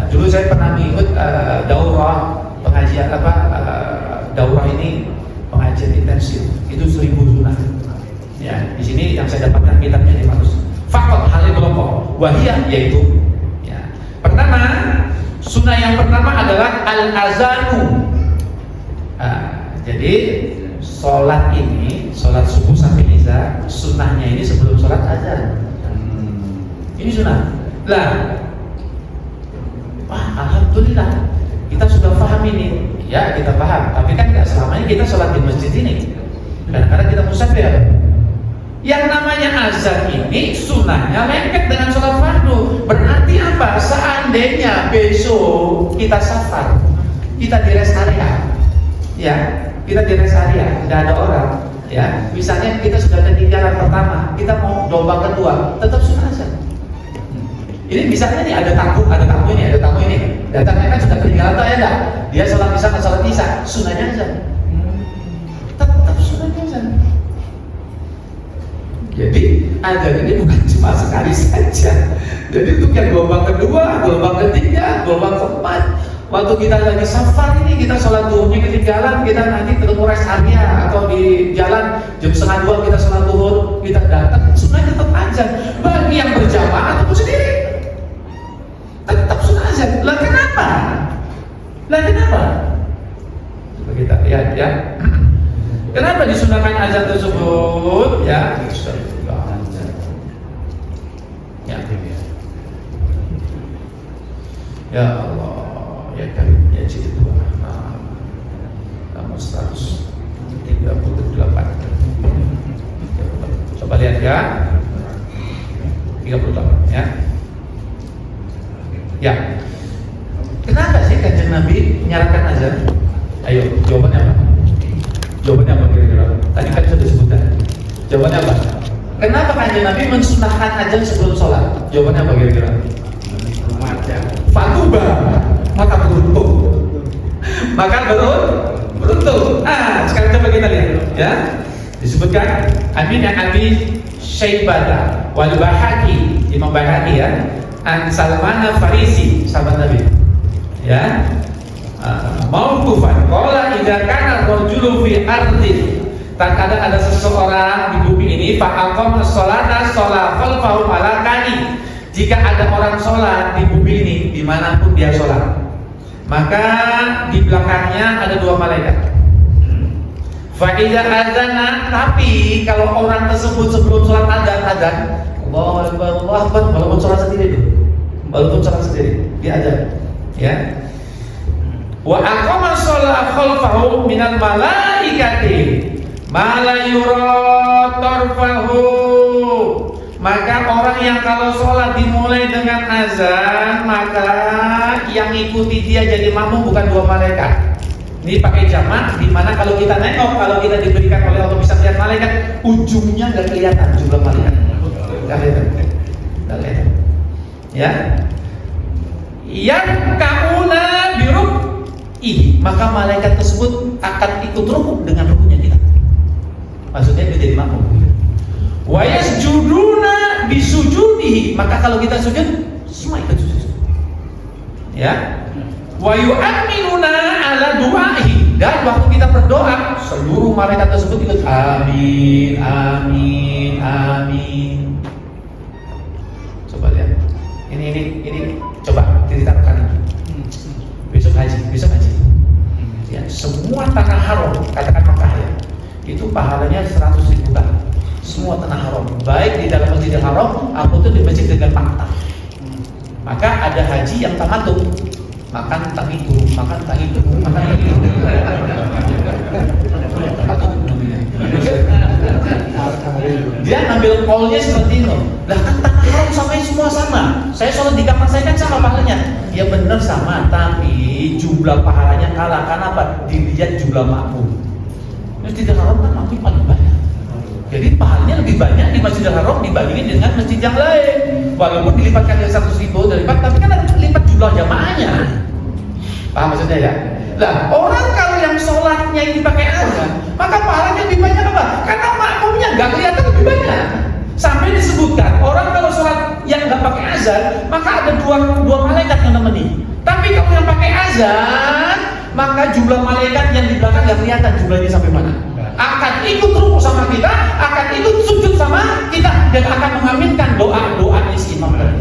Dulu saya pernah mengikut daurah pengajian daurah ini pengajian intensif itu 1000 sunnah ya. Di sini yang saya dapatkan kitabnya 500 faqat hal yang berokok wahiyah, yaitu ya. Pertama, sunnah yang pertama adalah al-azanu. Jadi sholat ini, sholat subuh sampai isya, sunnahnya ini sebelum sholat azan. Ini sunnah. Lah, alhamdulillah kita sudah paham ini. Ya, kita paham. Tapi kan nggak selamanya kita sholat di masjid ini. Kadang-kadang kita musafir. Yang namanya azan ini sunnahnya lengket dengan sholat fardu. Berarti apa? Seandainya besok kita safar, kita di rest area, ya, kita di rest area, tidak ada orang, ya. Misalnya kita sudah ketinggalan pertama, kita mau gelombang kedua, tetap sunnah azan. Ini misalnya nih ada tamu ini, datangnya kan sudah ketinggalan tuh ya enggak? Dia sholat isya, sholat isya, sunnahnya azan. Tetap sunnahnya azan. Jadi azan ini bukan cuma sekali saja. Jadi untuk yang gelombang kedua, gelombang ketiga, gelombang keempat, waktu kita lagi safar ini, kita sholat duhurnya ketinggalan, kita nanti ketemu rest area atau di jalan jam 1:30 kita sholat duhur, kita datang, sunnahnya tetap azan. Bagi yang berjamaah ataupun sendiri, tetap sunnah azan. Lah kenapa? Coba kita lihat ya. Kenapa disunahkan azan tersebut? Ya, ya Allah, ya Karim, ya Jilid 2 nomor 138. Coba lihat ya, 38 ya. Ya, kenapa sih Kanjeng Nabi menyarankan azan? Ayo, jawabannya apa? Jawabannya apa kira-kira? Tadi kan sudah disebutkan. Jawabannya apa? Kenapa Kanjeng Nabi mensunahkan azan sebelum sholat? Jawabannya apa kira-kira? Fatuba, maka beruntung. Sekarang coba kita lihat ya. Disebutkan Aminah Abi Syaibata wal Bahaki, Imam Bahaki ya, an Salman Farisi, sahabat Nabi ya. Mauqufan qala idza kana rajulu fi ardin Terkadang ada seseorang di bumi ini fa'aqam as-sholata sholat khalfahu malakani. Jika ada orang sholat di bumi ini, dimanapun dia sholat, maka di belakangnya ada 2 malaikat. Fa'idha adzana, tapi kalau orang tersebut sebelum sholat adzan, Allahu Akbar, Allahu Akbar, walaupun sholat sendiri, dia adzan, ya. Wa aqama sholat khalfahu minal malaikati ma la yura tarfahu. Maka orang yang kalau sholat dimulai dengan azan, maka yang ikuti dia jadi makmum bukan 2 malaikat. Ini pakai jamak, dimana kalau kita nengok, kalau kita diberikan oleh Allah bisa lihat malaikat, ujungnya nggak kelihatan jumlah malaikat. Nggak kelihatan. Ya. Yang kauna biruk maka malaikat tersebut akan ikut rukuk dengan rukuknya kita. Maksudnya dia jadi makmum. Wa yasjuduna bisujudihi, maka kalau kita sujud semua ikut sujud. Ya. Wa yu'minuna ala du'ahi, dan waktu kita berdoa seluruh malaikat tersebut ikut amin amin amin. Coba lihat. Ini coba diceritakan ini. Besok haji. Ya, semua tanah haram, katakan Makkah ya. Itu pahalanya 100.000 kali. Semua tanah haram, baik di dalam Masjidil Haram ataupun di masjid dengan makta. Maka ada haji yang tamattu, makan tak itu. Dia ngambil polnya seperti itu. Lah kan tanah haram sampai semua sama. Saya sholat di kamar saya kan sama pahalanya. Ya benar sama, tapi jumlah pahalanya kalah. Kenapa? Dilihat jumlah makmum. Masjidil Haram kan makmum paling banyak. Jadi pahalanya lebih banyak di Masjidil Haram dibandingin dengan masjid yang lain. Walaupun dilipatkan dari 100.000 dilipat, tapi kan ada lipat jumlah jamaahnya. Paham maksudnya ya? Nah, orang kalau yang sholatnya ini pakai azan, maka pahalanya lebih banyak apa? Karena makmumnya nggak kelihatan lebih banyak. Sampai disebutkan orang kalau sholat yang nggak pakai azan, maka ada dua malaikat yang nemeni. Tapi kalau yang pakai azan, maka jumlah malaikat yang di belakang nggak kelihatan jumlahnya sampai mana. Akan ikut rukuk sama kita, akan ikut sujud sama kita, dan akan mengaminkan doa si imam tadi.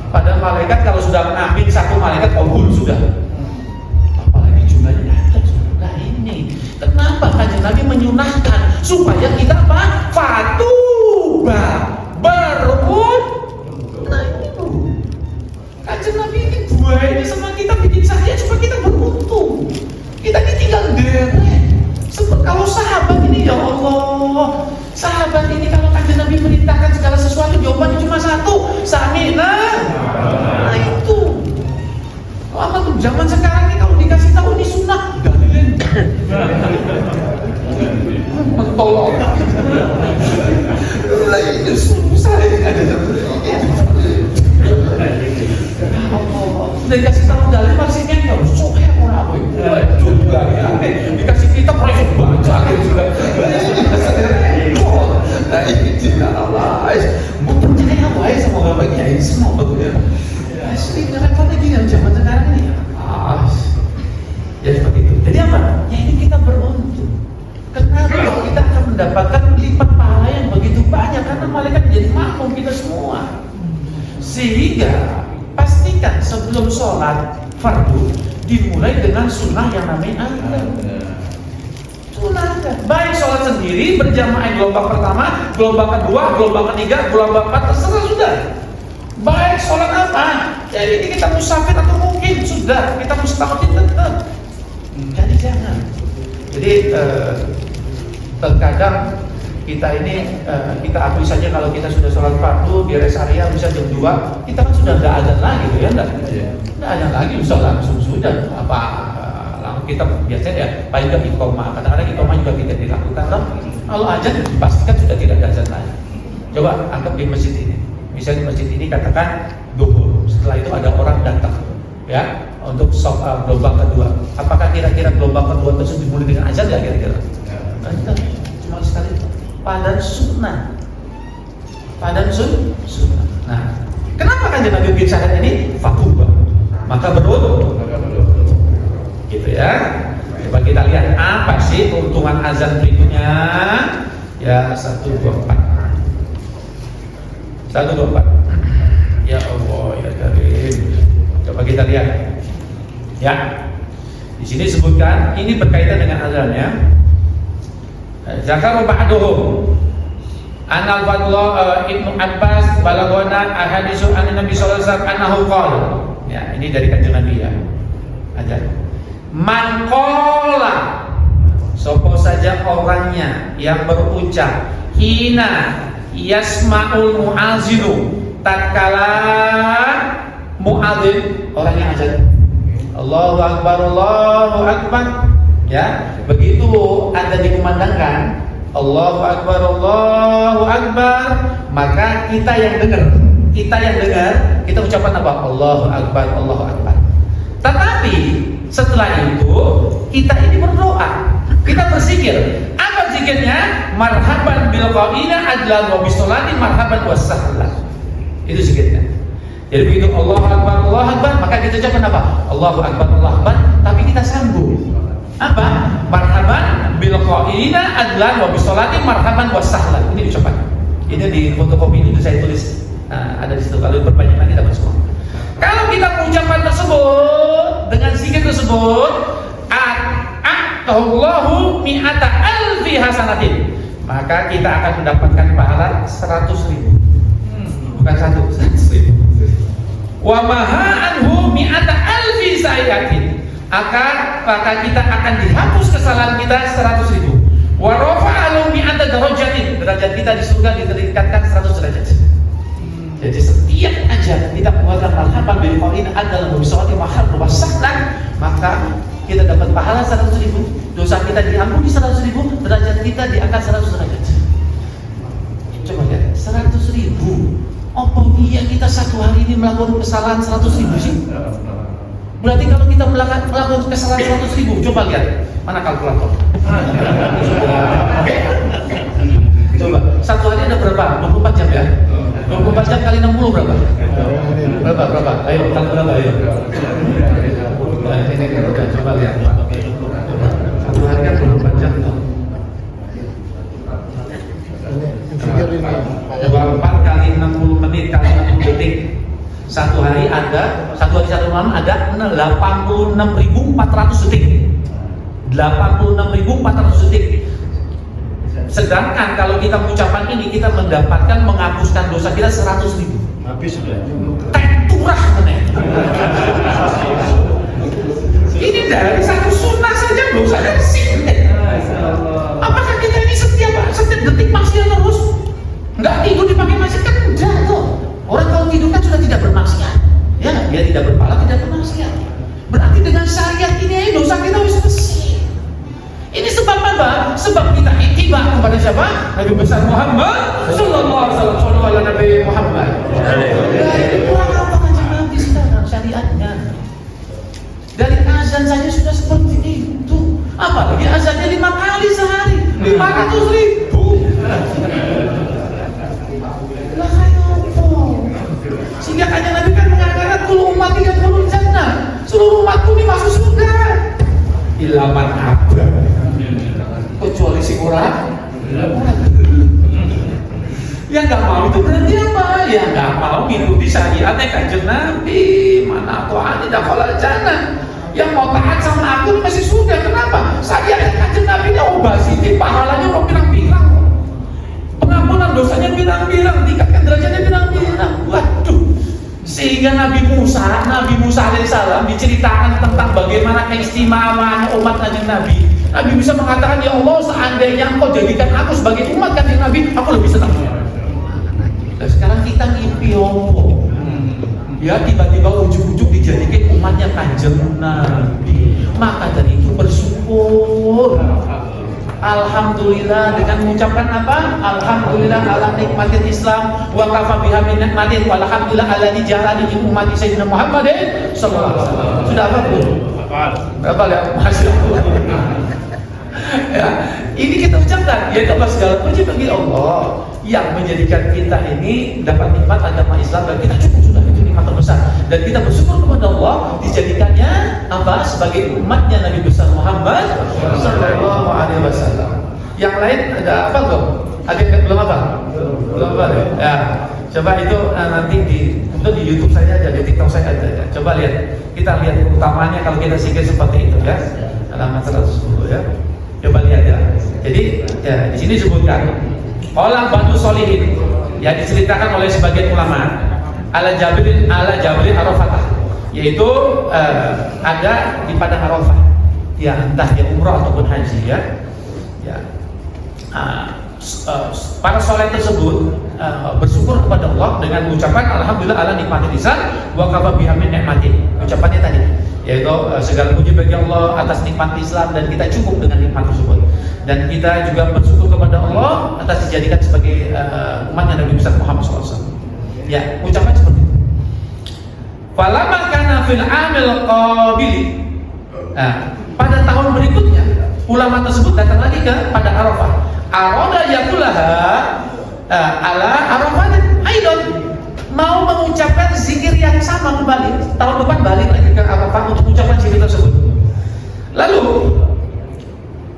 Padahal malaikat kalau sudah mengamin satu malaikat kabul sudah. Apalagi jumlahnya ada. Nah ini kenapa Kanjeng Nabi menyunahkan supaya kita apa? Fatuba berukun. Nah itu Kanjeng Nabi ini ini sama kita bikin saja supaya kita beruntung. Kita ini tinggal derek. Kalau sahabat ini ya Allah, sahabat ini kalau Kanjeng Nabi merintahkan segala sesuatu jawabannya cuma satu, sami'na. Nah itu. Apa tuh zaman sekarang ini kalau dikasih tahu ini sunnah, dalilin. Tolong. Lah itu susah ada. Sudah dikasih tahu dalil maksudnya enggak usah orang apa itu. Dikasih kitab mereka baca juga. Nah ini tidak Allah. Mau percaya apa ya sama bapak kiai semua betul. Asli repotnya gini zaman sekarang ini. Ya seperti itu. Jadi apa? Ya ini kita beruntung. Kenapa kita akan mendapatkan lipat pahala yang begitu banyak karena malaikat jadi makmum kita semua. Sehingga pastikan sebelum sholat fardu dimulai dengan sunnah yang namanya azan. Sunnah azan. Baik sholat sendiri berjamaah gelombang pertama, gelombang kedua, gelombang ketiga, gelombang keempat, terserah sudah. Baik sholat apa? Jadi kita musafir atau mungkin sudah kita mustaqim tetap. Jadi jangan. Jadi terkadang kita ini kita akui saja kalau kita sudah sholat fardu di rest area bisa jam 2, kita kan sudah nggak azan lagi tuh ya nggak azan lagi bisa langsung sudah apa kita biasanya ya paling nggak iqomah, kadang-kadang iqomah juga tidak dilakukan loh. Kalau azan dipastikan sudah tidak ada azan lagi. Coba anggap di masjid ini, misalnya di masjid ini katakan duhur, setelah itu ada orang datang ya untuk gelombang kedua. Apakah kira-kira gelombang kedua tersebut dimulai dengan azan ya kira-kira? Tidak, cuma sekali itu. Padahal sunnah. Nah, kenapa Kanjeng Nabi bikin syarat ini? Fatuba. Maka berwudu. Gitu ya. Coba kita lihat apa sih keuntungan azan berikutnya. Ya 124. 124. Ya Allah ya Karim. Coba kita lihat. Ya. Di sini disebutkan ini berkaitan dengan azannya. Zakaru ba'duhum Anal Fadlah Ibnu Abbas balagona ahadisu an Nabi sallallahu alaihi wasallam annahu qala. Ya, ini dari kanjeng Nabi ya. Ada. Man qala, sapa saja orangnya yang berucap hina yasma'ul mu'azinu, tatkala muadzin orang yang azan Allahu Akbar ya, begitu azan dikumandangkan Allahu Akbar, maka kita yang dengar, kita ucapan apa? Allahu Akbar. Tetapi setelah itu kita ini berdoa, kita berzikir. Apa zikirnya? Marhaban bil qaina adlan wa bisolati marhaban wasahlan. Itu zikirnya. Jadi begitu Allahu Akbar, maka kita ucapkan apa? Allahu Akbar, tapi kita sambung. Apa? Marhaban bil qaina adlan wa bisolati marhaban wasahlan. Ini ucapan. Ini di fotokopi itu saya tulis. Nah, ada di situ. Kalau berbanyak nanti dapat semua. Kalau kita mengucapkan tersebut dengan zikir tersebut, Allahu mi'ata alfi hasanatin, maka kita akan mendapatkan pahala 100.000. Bukan 100.000. Wa maha anhu mi'ata alfi sayiatin, maka kita akan dihapus kesalahan kita 100.000. Wa rafa'alu mi'ata darajatin, derajat kita di surga ditingkatkan 100 derajat. Jadi setiap aja kita mengucapkan marhaban bil qaina adalah bisawati mahal wasahlan, maka kita dapat pahala 100.000. Dosa kita diampuni 100.000, derajat kita diangkat 100 derajat. Coba lihat, 100.000. Apa iya kita satu hari ini melakukan kesalahan 100.000 sih? Berarti kalau kita melakukan kesalahan 100.000, coba lihat mana kalkulator. Coba, satu hari ada berapa? 24 jam ya? 24 jam kali 60 berapa? Berapa? Ayo, kali berapa? Ayo. Nah, ini coba lihat. Satu hari kan 24 jam tuh. 24 kali 60 menit kali 60 detik. Satu hari satu malam ada 86.400 detik. 86.400 detik. Sedangkan kalau kita mengucapkan ini, kita menghapuskan dosa kita 100.000. Habis sudah. Tenturah meneh. Ini dari satu sunnah saja dosanya disini. Apakah kita ini setiap detik maksiat terus? Enggak tidur dipakai maksiat kan enggak tuh. Orang kalau tidur kan sudah tidak bermaksiat. Ya, dia tidak berpahala, tidak bermaksiat. Berarti dengan syariat ini dosa kita wis bersih. Ini sebab apa? Sebab kita ittiba kepada siapa? Nabi besar Muhammad sallallahu alaihi wasallam. Sallallahu alaihi Nabi Muhammad. Kurang apa kanjeng Nabi sekarang syariatnya? Dari azan saja sudah seperti itu. Apalagi azannya 5 kali sehari, 500.000. Lah kayak apa? Sehingga kanjeng Nabi kan mengatakan kullu ummati yadkhulul jannah. Seluruh umatku ini masuk surga. Illa man aba. Kecuali si orang yang nggak mau, itu berarti apa? Ya nggak mau mengikuti syariatnya kanjeng Nabi. Mana ta'at dakhalal jannah. Yang mau taat sama aku masih surga. Kenapa? Syariat kanjeng Nabi ini obasiti, pahalanya udah pirang-pirang, pengampunan dosanya pirang-pirang, tingkatkan derajatnya pirang-pirang. Waduh. Sehingga Nabi Musa alaihissalam diceritakan tentang bagaimana keistimewaan umat kanjeng Nabi. Nabi bisa mengatakan, ya Allah, seandainya engkau jadikan aku sebagai umat kanjeng Nabi, aku lebih senang. Dan sekarang kita ngimpi ompo. Ya tiba-tiba ujuk-ujuk dijadikan umatnya kanjeng Nabi. Maka dari itu bersyukur. Alhamdulillah dengan mengucapkan apa? Alhamdulillah ala nikmatil Islam wa kafa biha min nikmatin walhamdulillah alladzi ja'alani min ummati sayyidina Muhammadin sallallahu alaihi wasallam. Sudah apa, Bu? Hafal ya? Masyaallah. Ya, ini kita ucapkan, ya Allah segala puji bagi Allah yang menjadikan kita ini dapat nikmat agama Islam dan kita cukup sudah itu nikmat terbesar dan kita bersyukur kepada Allah dijadikannya apa? Sebagai umatnya Nabi besar Muhammad sallallahu alaihi wasallam. Yang lain ada apa belum? Ada yang belum apa? Belum apa? Ya. Coba itu nanti untuk di YouTube saya aja, di TikTok saya aja. Coba lihat. Kita lihat keutamaannya kalau kita sikir seperti itu ya. Halaman 110 ya. Coba lihat ya. Jadi ya di sini disebutkan Qala Banu Sholihin yang diceritakan oleh sebagian ulama ala Jabrin Arafah, yaitu ada di padang Arafah ya, entah dia umrah ataupun haji ya. Para soleh tersebut bersyukur kepada Allah dengan mengucapkan alhamdulillah ala nikmatil lisan wa kafa biha min nikmati. Ucapannya tadi yaitu segala puji bagi Allah atas nikmat Islam dan kita cukup dengan nikmat tersebut. Dan kita juga bersyukur kepada Allah atas dijadikan sebagai umatnya Nabi besar Muhammad SAW. Ya, ucapan seperti itu. Falamma kana fil amil qabili. Pada tahun berikutnya ulama tersebut datang lagi pada Arafah. Arada yaqulaha ala Arafat aidon, mau mengucapkan zikir yang sama kembali. Tahun depan balik lagi ke Arafah untuk mengucapkan zikir tersebut. Lalu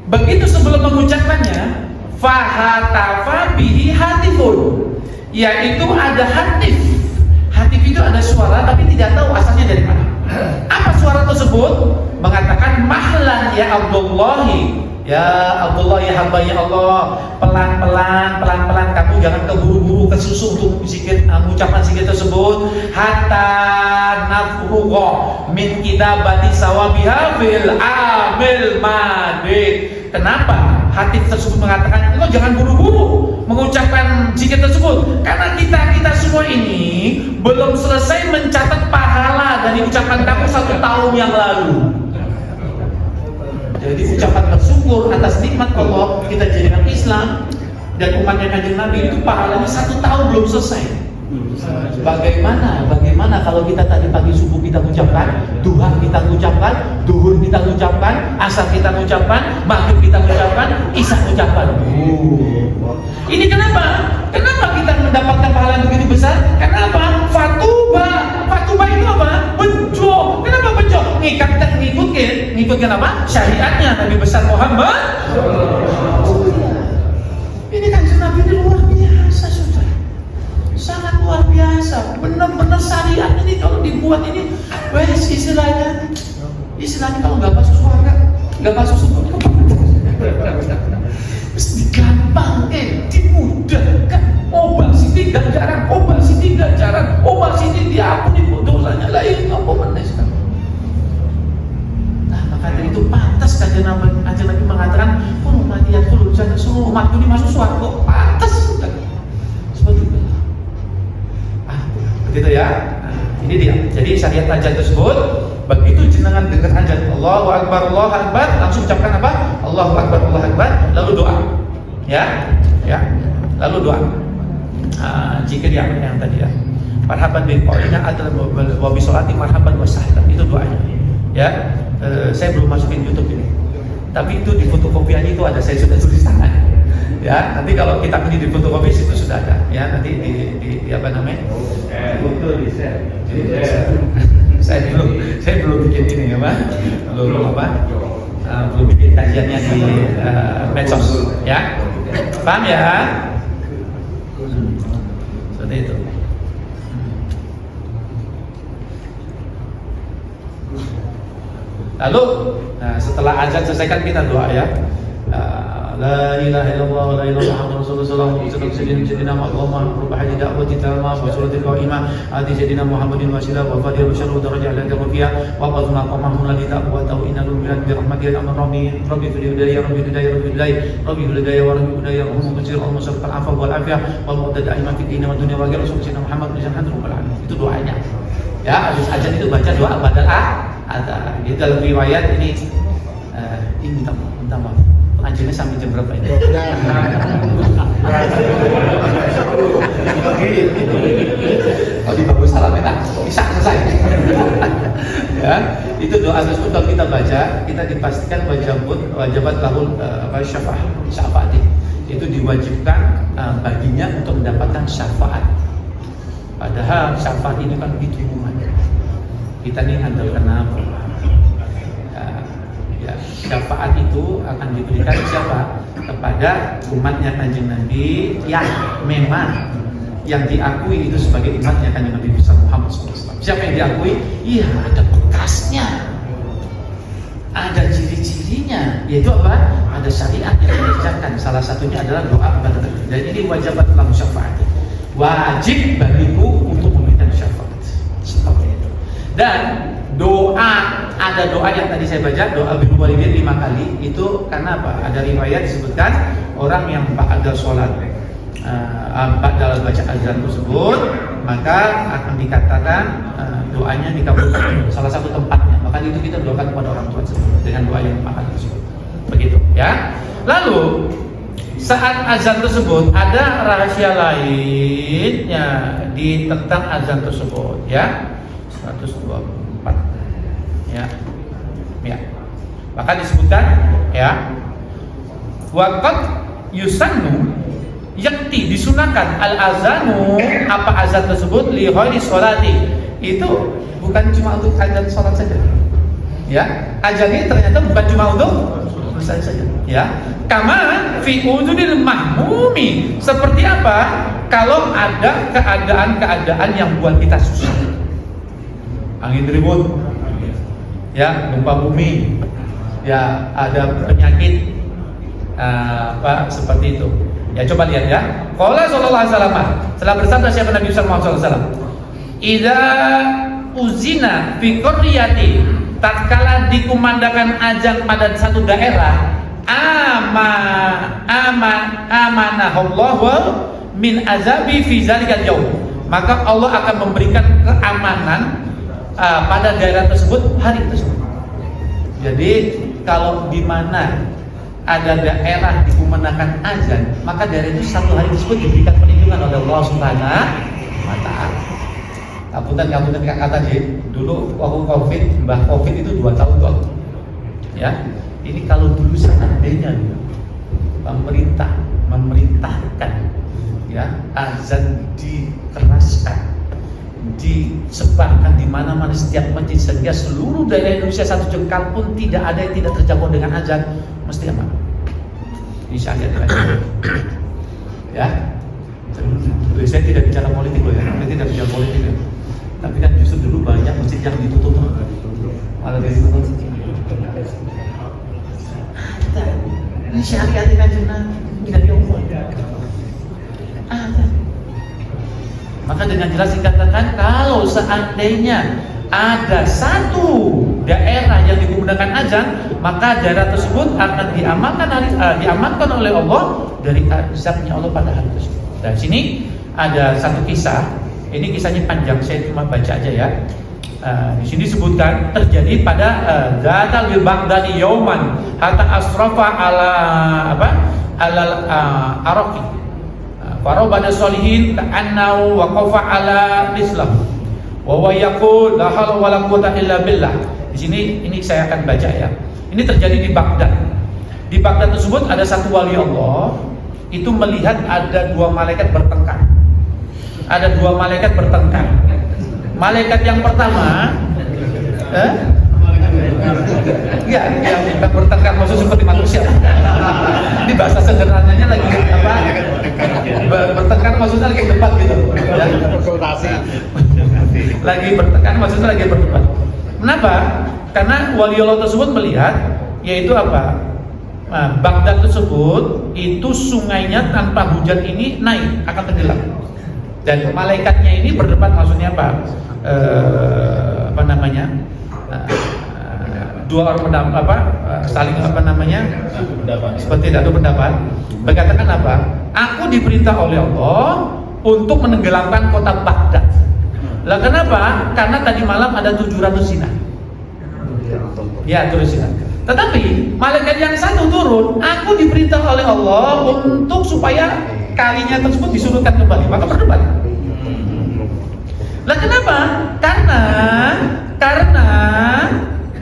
begitu sebelum mengucapkannya, fahatafa bihi hatifun, yaitu ada hatif. Hatif itu ada suara tapi tidak tahu asalnya dari mana. Apa suara tersebut? Mengatakan mahlan ya Abdullahi, ya Abdullah ya hamba ya Allah, pelan-pelan kamu jangan keburu-buru kesusu untuk zikir, ucapan zikir tersebut. Hatta nafruqa min kitabati sawabiha fil amil madi. Kenapa hadis tersebut mengatakan engkau jangan buru-buru mengucapkan zikir tersebut? Karena kita semua ini belum selesai mencatat pahala dari ucapan kamu 1 tahun yang lalu. Jadi ucapan bersyukur atas nikmat Allah kita jadikan Islam dan umatnya Kanjeng Nabi itu pahalanya 1 tahun belum selesai. Bagaimana kalau kita tadi pagi subuh kita ucapkan, duha kita ucapkan, duhur kita ucapkan, asar kita ucapkan, maghrib kita ucapkan, isya ucapkan. Ini kenapa? Kenapa kita mendapatkan pahala yang begitu besar? Karena apa? Fatuba itu apa? Bejo. Kenapa bejo? Ngikutkan apa? Syariatnya Nabi besar Muhammad. Ini kan Nabi ini luar biasa, sudah. Sangat luar biasa. Benar-benar syariat ini kalau dibuat ini, istilahnya kalau nggak masuk surga, nggak masuk surga. Gampang, dimudahkan. Obal sini gak jarang, obal sini diampuni dosanya. Lah ini apa benar sekarang? Nah, maka dari itu pantas Kanjeng Nabi mengatakan, umat ya kulul jannah, seluruh umatku ini masuk surga. Pantas sudah. Seperti itu. Begitu ya. Nah, ini dia. Jadi syariat ajan tersebut, begitu jenengan dengar ajan Allahu Akbar, langsung ucapkan apa? Allahu Akbar, lalu doa. Ya. Lalu doa. Zikir yang tadi ya. Marhaban bil qaulina adalah wa bi sholati marhaban wa sahlan. Itu doanya. Ya. Saya belum masukin YouTube ini. Tapi itu di fotokopiannya itu ada, saya sudah tulis tangan. Ya, nanti kalau kita ini di fotokopi itu sudah ada. Ya, nanti di apa namanya? Foto di share. Saya belum bikin ini ya, Pak. Belum bikin kajiannya di medsos, ya. Paham ya? Seperti itu. Lalu, setelah azan selesai kan kita doa ya. La ilaha illallah wa la ilaha illallah Rasulullah sallallahu alaihi wasallam sayyidina Muhammad rubahi da'wati tamma wa suratil qa'imah ati sayyidina Muhammadin wasilah wa fadil syarru darajah ala rafi'a wa qadna qamahu la ta'wa ta'u inna lillahi bi rahmatil rabbi fil hidayah wa rabbi hum qasir al musaffa al afa wal afiyah wal mu'tad aiman fi dinina wa dunya wa ghayr sayyidina Muhammad sallallahu alaihi wasallam. Itu doanya. Ya, habis azan itu baca doa badal ada. Di dalam riwayat ini minta maaf. Pengajiannya sampai jam berapa ini? Kalau bagus salam ya, bisa selesai. Ya, itu doa tersebut kalau kita baca, kita dipastikan wajibat lahul syafaat. Itu diwajibkan baginya untuk mendapatkan syafaat. Padahal syafaat ini kan begitu umumnya. Kita ini andalkan apa? Ya, syafaat itu akan diberikan siapa? Kepada umatnya Kanjeng Nabi yang memang yang diakui itu sebagai umatnya Kanjeng Nabi Muhammad SAW. Siapa yang diakui? Iya, ada bekasnya, ada ciri-cirinya, yaitu apa? Ada syariat yang dikerjakan. Salah satunya adalah doa kepada Nabi. Dan ini wajibat dalam syafaat. Wajib bagiku untuk memberikan syafaat seperti itu. Dan doa, ada doa yang tadi saya baca, doa birrul walidain 5 kali. Itu karena apa? Ada riwayat disebutkan orang yang ba'da sholat, ba'da baca azan tersebut, maka akan dikatakan doanya dikabulkan. Salah satu tempatnya, maka itu kita doakan kepada orang tua tersebut dengan doa yang 5 kali tersebut. Begitu ya. Lalu saat azan tersebut ada rahasia lainnya di tentang azan tersebut ya. 124 ya. Ya. Maka disebutkan ya, waqad yusannu, yakti disunahkan al azanu, apa azan tersut li ghairi sholati, itu bukan cuma untuk azan sholat saja ya. Azan ini ternyata bukan cuma untuk sholat saja ya. Kama fi udunil mahmumi, seperti apa kalau ada keadaan-keadaan yang buat kita susah, angin ribut ya, gempa bumi ya, ada penyakit seperti itu ya. Coba lihat ya, qala sallallahu alaihi wasallam, setelah bersabda siapa Nabi sallallahu alaihi wasallam, idza uzina fi qaryati, tatkala dikumandangkan azan pada satu daerah, amanahullahu min azabi fi zalikal yaum, maka Allah akan memberikan keamanan pada daerah tersebut hari tersebut. Jadi kalau di mana ada daerah dikumandangkan azan, maka daerah itu satu hari tersebut diberikan perlindungan oleh Allah Subhanahu wa Ta'ala. Kabutan kakak tadi dulu waktu Covid, Mbah Covid itu 2 tahun tuh ya. Ini kalau dulu seandainya pemerintah memerintahkan ya azan dikeraskan, disebarkan di mana-mana setiap masjid, sehingga seluruh daerah Indonesia satu jengkal pun tidak ada yang tidak terjangkau dengan azan, mesti aman. Insya Allah ya. Saya tidak bicara politik loh ya, saya tidak bicara politik ya. Tapi kan justru dulu banyak masjid yang ditutup. Malah ditutup. Ini syariat di kajian tidak diomong. Ada. Maka dengan jelas dikatakan kalau seandainya ada satu daerah yang dikumandangkan azan, maka daerah tersebut akan diamankan oleh Allah dari azabnya Allah pada hari tersebut. Dan sini ada satu kisah. Ini kisahnya panjang, saya cuma baca aja ya. Di sini disebutkan terjadi pada Zatal bil Baghdadi yauman hatta asrafa ala Araqi. Farabana solihin ka'annahu waqafa ala islam wa huwa yaqul la haula wala quwwata illa billah. Di sini ini saya akan baca ya. Ini terjadi di Baghdad. Di Baghdad tersebut ada satu wali Allah itu melihat ada 2 malaikat bertengkar. Ada 2 malaikat bertengkar. Malaikat yang pertama ya, yang bertengkar maksud seperti manusia. Ini bahasa sederhananya lagi apa? Bertengkar maksudnya lagi debat gitu. Ya. Konsultasi. Lagi bertengkar maksudnya lagi berdebat. Kenapa? Karena wali Allah tersebut melihat, yaitu apa? Baghdad tersebut itu sungainya tanpa hujan ini naik akan tenggelam. Dan malaikatnya ini berdebat, maksudnya apa? Dua orang pendapat saling seperti tidak ada pendapat, berkatakan apa? Aku diperintah oleh Allah untuk menenggelamkan kota Baghdad. Lah kenapa? Karena tadi malam ada 700 zina. Ya, terus zina. Tetapi malaikat yang satu turun, aku diperintah oleh Allah untuk supaya kalinya tersebut disurutkan kembali. Maka berdebat. Lah kenapa? Karena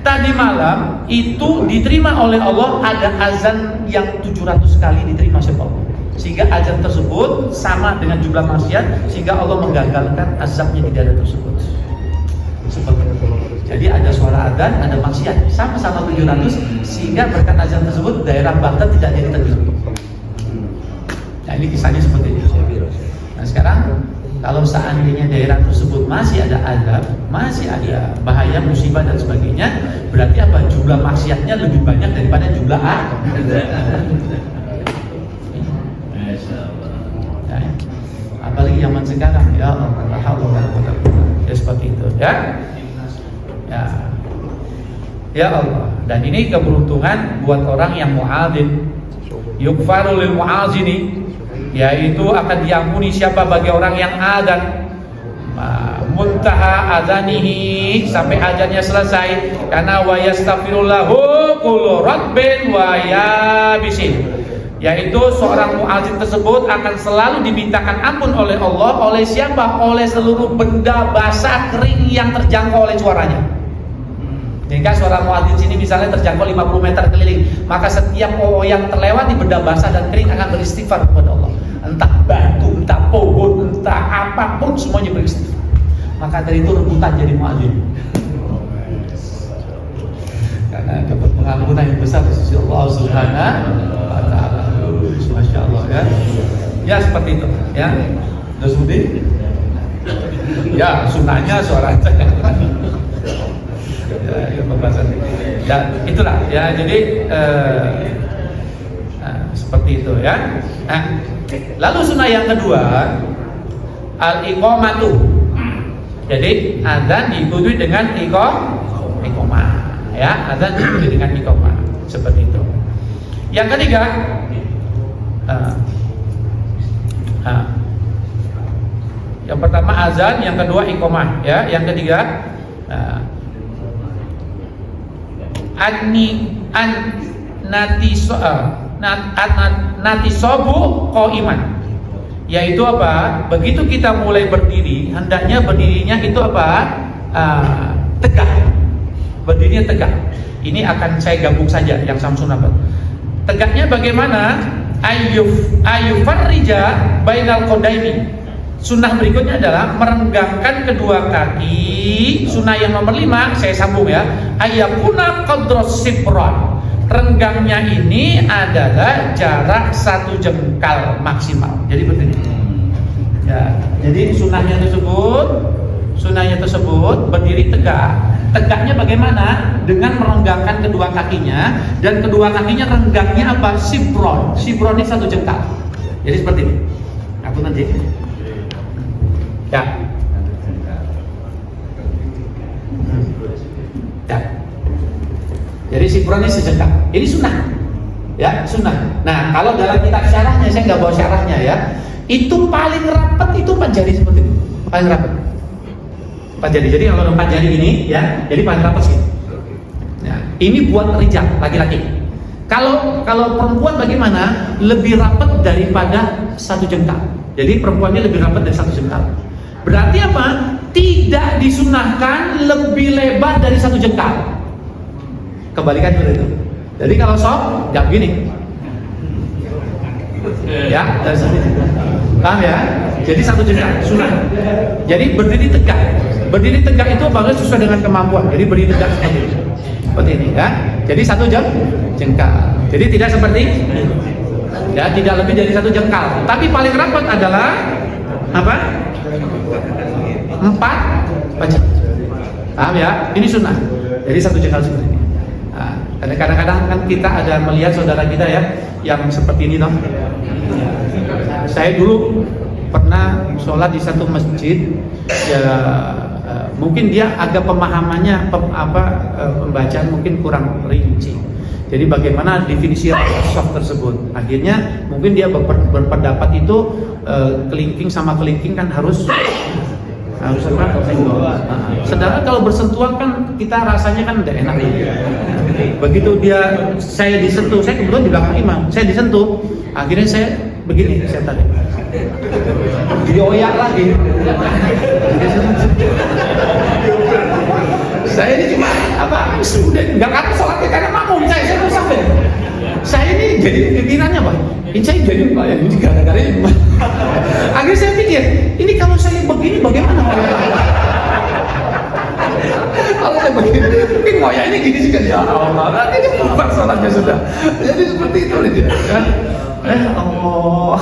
tadi malam itu diterima oleh Allah, ada azan yang 700 kali diterima oleh Allah, sehingga azan tersebut sama dengan jumlah maksiat, sehingga Allah menggagalkan azabnya di daerah tersebut. Seperti itu. Jadi ada suara adzan, ada maksiat, sama-sama 700, sehingga berkat azan tersebut daerah Baghdad tidak jadi tenggelam. Nah ini kisahnya seperti itu. Nah sekarang kalau seandainya daerah tersebut masih ada azab, masih ada bahaya, musibah dan sebagainya, berarti apa? Jumlah maksiatnya lebih banyak daripada jumlah nah, apalagi zaman sekarang, ya Allah, ya seperti itu, ya. Ya Allah. Dan ini keberuntungan buat orang yang muadzin. Yukfaru lil muadzini, yaitu akan diampuni siapa bagi orang yang adzan. Muntaha adzanihi, sampai adzannya selesai. Karena wa yastaghfirullahu kullu rabbin wa yabisin, yaitu seorang muadzin tersebut akan selalu dimintakan ampun oleh Allah. Oleh siapa? Oleh seluruh benda basah kering yang terjangkau oleh suaranya. Jika suara muadzin sini misalnya terjangkau 50 meter keliling, maka setiap yang terlewat di benda basah dan kering akan beristighfar kepada Allah. Entah batu, entah pohon, entah apapun, semuanya beristighfar. Maka dari itu rebutan jadi muadzin. Karena dapat pengampunan yang besar di sisi Allah Subhanahu wa taala. Masya Allah, ya. Ya seperti itu, ya. Terus kemudian, ya sunahnya suara ya, pembahasan. Dan itulah, ya. Jadi seperti itu, ya. Nah, lalu sunnah yang kedua, al-iqamatu. Jadi adzan diikuti dengan iqamah, ya. Adzan diikuti dengan iqamah, seperti itu. Yang ketiga, yang pertama azan, yang kedua iqamah, ya. Yang ketiga natisobu qaiman, yaitu apa? Begitu kita mulai berdiri, hendaknya berdirinya itu apa? Tegak. Berdirinya tegak. Ini akan saya gabung saja yang Samsun apa? Tegaknya bagaimana? Ayyufarrija bainal qadaimi. Sunnah berikutnya adalah merenggangkan kedua kaki. Sunnah yang nomor 5, saya sambung ya. Ayyakuna qadros sibran. Renggangnya ini adalah jarak 1 jengkal maksimal. Jadi begini. Ya, jadi sunnahnya tersebut berdiri tegak. Tegaknya bagaimana? Dengan merenggangkan kedua kakinya, dan kedua kakinya renggangnya apa? Sibron. Sibron ini 1 jengkal. Jadi seperti ini. Aku nanti. Ya. Ya. Jadi sibron ini sejengkal. Ini sunnah. Ya, sunnah. Nah, kalau dalam kitab syarahnya, saya nggak bawa syarahnya ya. Itu paling rapat itu 4 jari seperti ini. Paling rapat. 4 jari. Jadi kalau 4 jari ini ya, jadi paling rapat sih. Ya, ini buat rijal, laki-laki. Kalau perempuan bagaimana? Lebih rapat daripada 1 jengkal. Jadi perempuannya lebih rapat dari 1 jengkal. Berarti apa? Tidak disunahkan lebih lebar dari 1 jengkal. Kebalikan seperti itu. Jadi kalau sok, nggak begini. Ya, dari sini. Paham ya? Jadi 1 jengkal, sunnah. Jadi berdiri tegak. Berdiri tegak itu bagus sesuai dengan kemampuan. Jadi berdiri tegak seperti ini, ya. Jadi 1 jengkal. Jadi tidak seperti ini. Ya, tidak lebih dari 1 jengkal. Tapi paling rapat adalah apa? 4 baca. Paham ya? Ini sunnah. Jadi 1 jengkal seperti ini. Nah, kadang-kadang kan kita ada melihat saudara kita ya yang seperti ini toh. Saya dulu pernah sholat di satu masjid ya, mungkin dia agak pemahamannya pembacaan mungkin kurang rinci. Jadi bagaimana definisi soft tersebut? Akhirnya mungkin dia berpendapat itu kelingking sama kelingking kan harus apa? Sedangkan kalau bersentuhan kan kita rasanya kan udah enak ya. Begitu saya disentuh, saya kebetulan di belakang imam, saya disentuh, akhirnya saya begini, saya tarik. Dioyak lagi. Saya ini cuma sudah nggak kata sholatnya karena makmum saya rusak deh. Saya ini jadi pikirannya apa? Ini saya jadi ini gara-gara ini. Akhirnya saya pikir, ini kalau saya begini bagaimana? Kalau saya begini, mungkin ngoyaknya gini juga ya Allah. Ini bubar sholatnya sudah. Jadi seperti itu dia. Allah.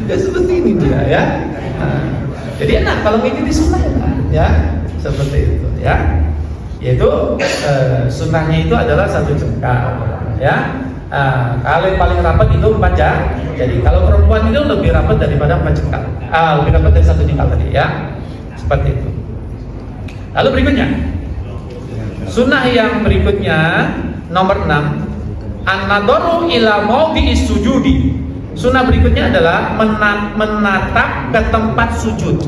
Ya seperti ini dia ya. Jadi enak kalau ngikuti sunnah ya. Seperti itu ya. Yaitu sunnahnya itu adalah 1 jengkal ya. Kalau yang paling rapat itu 4 jam. Jadi kalau perempuan itu lebih rapat daripada 4 jengkal. Lebih rapat dari 1 jengkal tadi ya. Seperti itu. Lalu berikutnya, sunnah yang berikutnya nomor 6, an-nadharu ila mawdi'is sujudi. Sunnah berikutnya adalah menatap ke tempat sujud.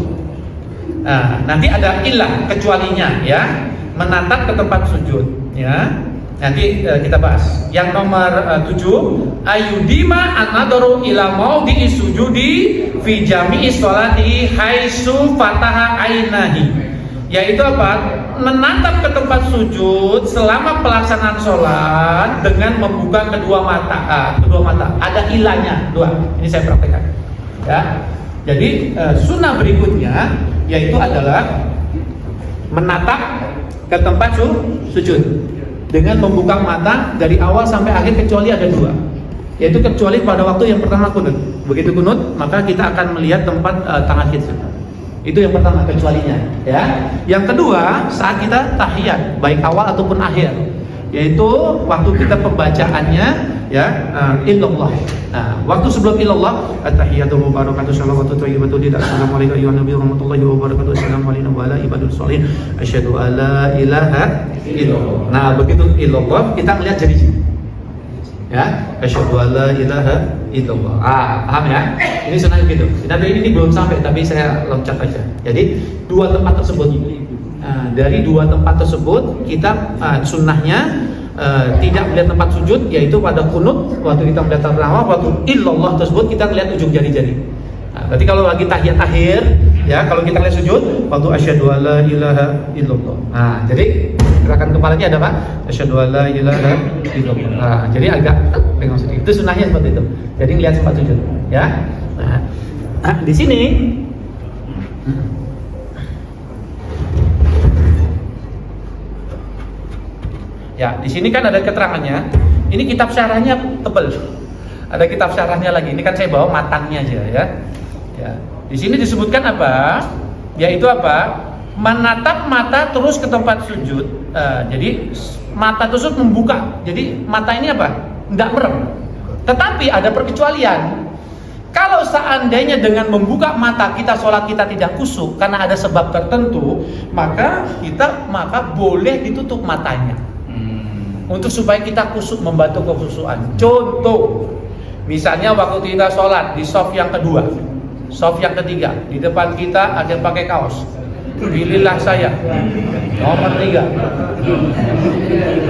Nanti ada ilah kecualinya ya, menatap ke tempat sujud ya. Nanti kita bahas. Yang nomor 7, ayudima an-nadharu ila mawdi'is sujudi fi jami'i sholati haitsu fataha ainahi. Yaitu apa? Menatap ke tempat sujud selama pelaksanaan sholat dengan membuka kedua mata. Ada ilahnya 2. Ini saya praktekkan. Ya. Jadi sunnah berikutnya yaitu adalah menatap ke tempat sujud dengan membuka mata dari awal sampai akhir kecuali ada 2. Yaitu kecuali pada waktu yang pertama kunut. Begitu kunut maka kita akan melihat tempat tangan kita. Itu yang pertama kecualinya ya. Yang kedua saat kita tahiyat baik awal ataupun akhir, yaitu waktu kita pembacaannya ya illallah. Waktu sebelum illallah at-tahiyatul mubarakatuh shalawatu thayyibatu lillahi assalamualaikum ayuhan nabiy warahmatullahi wabarakatuh assalamualaikum wa ala ibadus sholihin asyhadu alla ilaha illallah. Begitu illallah kita melihat jari ya, asyhadu alla ilaha illallah. Paham ya? Ini sunnah gitu. Tapi ini belum sampai, tapi saya loncat aja. Jadi 2 tempat tersebut. Dari 2 tempat tersebut kita sunnahnya tidak melihat tempat sujud, yaitu pada kunut waktu kita melihat pertama, waktu illallah tersebut kita melihat ujung jari-jari. Berarti kalau lagi tahiyat akhir, ya kalau kita lihat sujud, waktu asyhadu alla ilaha illallah. Jadi gerakan kepalanya ada apa? Asyhadu alla ilaha illallah. Jadi agak pegang sedikit. Itu sunnahnya seperti itu. Jadi lihat tempat sujud, ya. Di sini ya, di sini kan ada keterangannya. Ini kitab syarahnya tebal. Ada kitab syarahnya lagi. Ini kan saya bawa matangnya aja ya. Ya. Di sini disebutkan apa? Yaitu apa? Menatap mata terus ke tempat sujud. Jadi mata tersebut membuka. Jadi mata ini apa? Tidak merem. Tetapi ada perkecualian. Kalau seandainya dengan membuka mata kita sholat kita tidak khusyuk karena ada sebab tertentu, maka boleh ditutup matanya. Untuk supaya kita khusyuk, membantu kekhusyukan. Contoh, misalnya waktu kita sholat di shaf yang kedua, shaf yang ketiga, di depan kita ada yang pakai kaos, pilihlah saya nomor 3,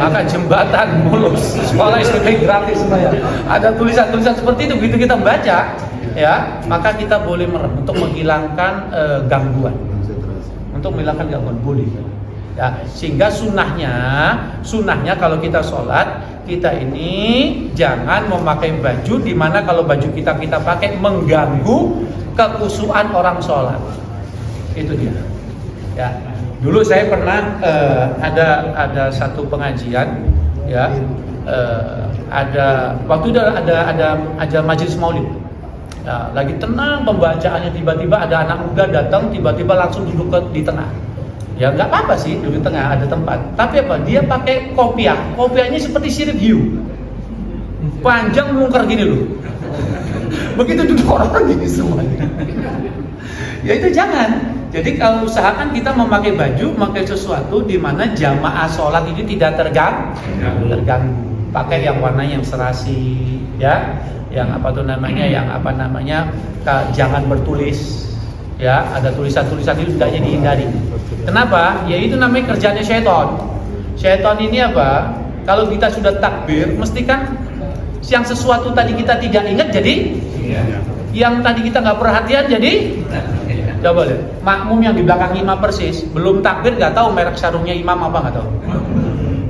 maka jembatan mulus, sekolah SMP gratis semuanya. Ada tulisan-tulisan seperti itu. Begitu kita baca, ya, maka kita boleh merem untuk menghilangkan gangguan, boleh. Ya, sehingga sunnahnya kalau kita sholat, kita ini jangan memakai baju di mana kalau baju kita pakai mengganggu kekhusyukan orang sholat. Itu dia. Ya, dulu saya pernah ada satu pengajian, ya, ada waktu itu ada majelis maulid. Ya, lagi tenang pembacaannya, tiba-tiba ada anak muda datang, tiba-tiba langsung duduk di tengah. Ya nggak apa-apa sih, duduk di tengah ada tempat. Tapi apa? Dia pakai kopiahnya seperti sirip hiu, panjang mungkar gini loh. Begitu duduk orang gini semuanya. Ya itu jangan. Jadi kalau usahakan kita memakai baju, memakai sesuatu di mana jamaah sholat ini tidak terganggu. Pakai yang warna yang serasi, ya, yang jangan bertulis. Ya, ada tulisan-tulisan itu hendaknya dihindari. Kenapa? Ya itu namanya kerjanya syaitan. Syaitan ini apa? Kalau kita sudah takbir, mesti kan yang sesuatu tadi kita tidak ingat jadi yang tadi kita nggak perhatian jadi coba lihat. Makmum yang di belakang imam persis, belum takbir nggak tahu merek sarungnya imam apa nggak tahu.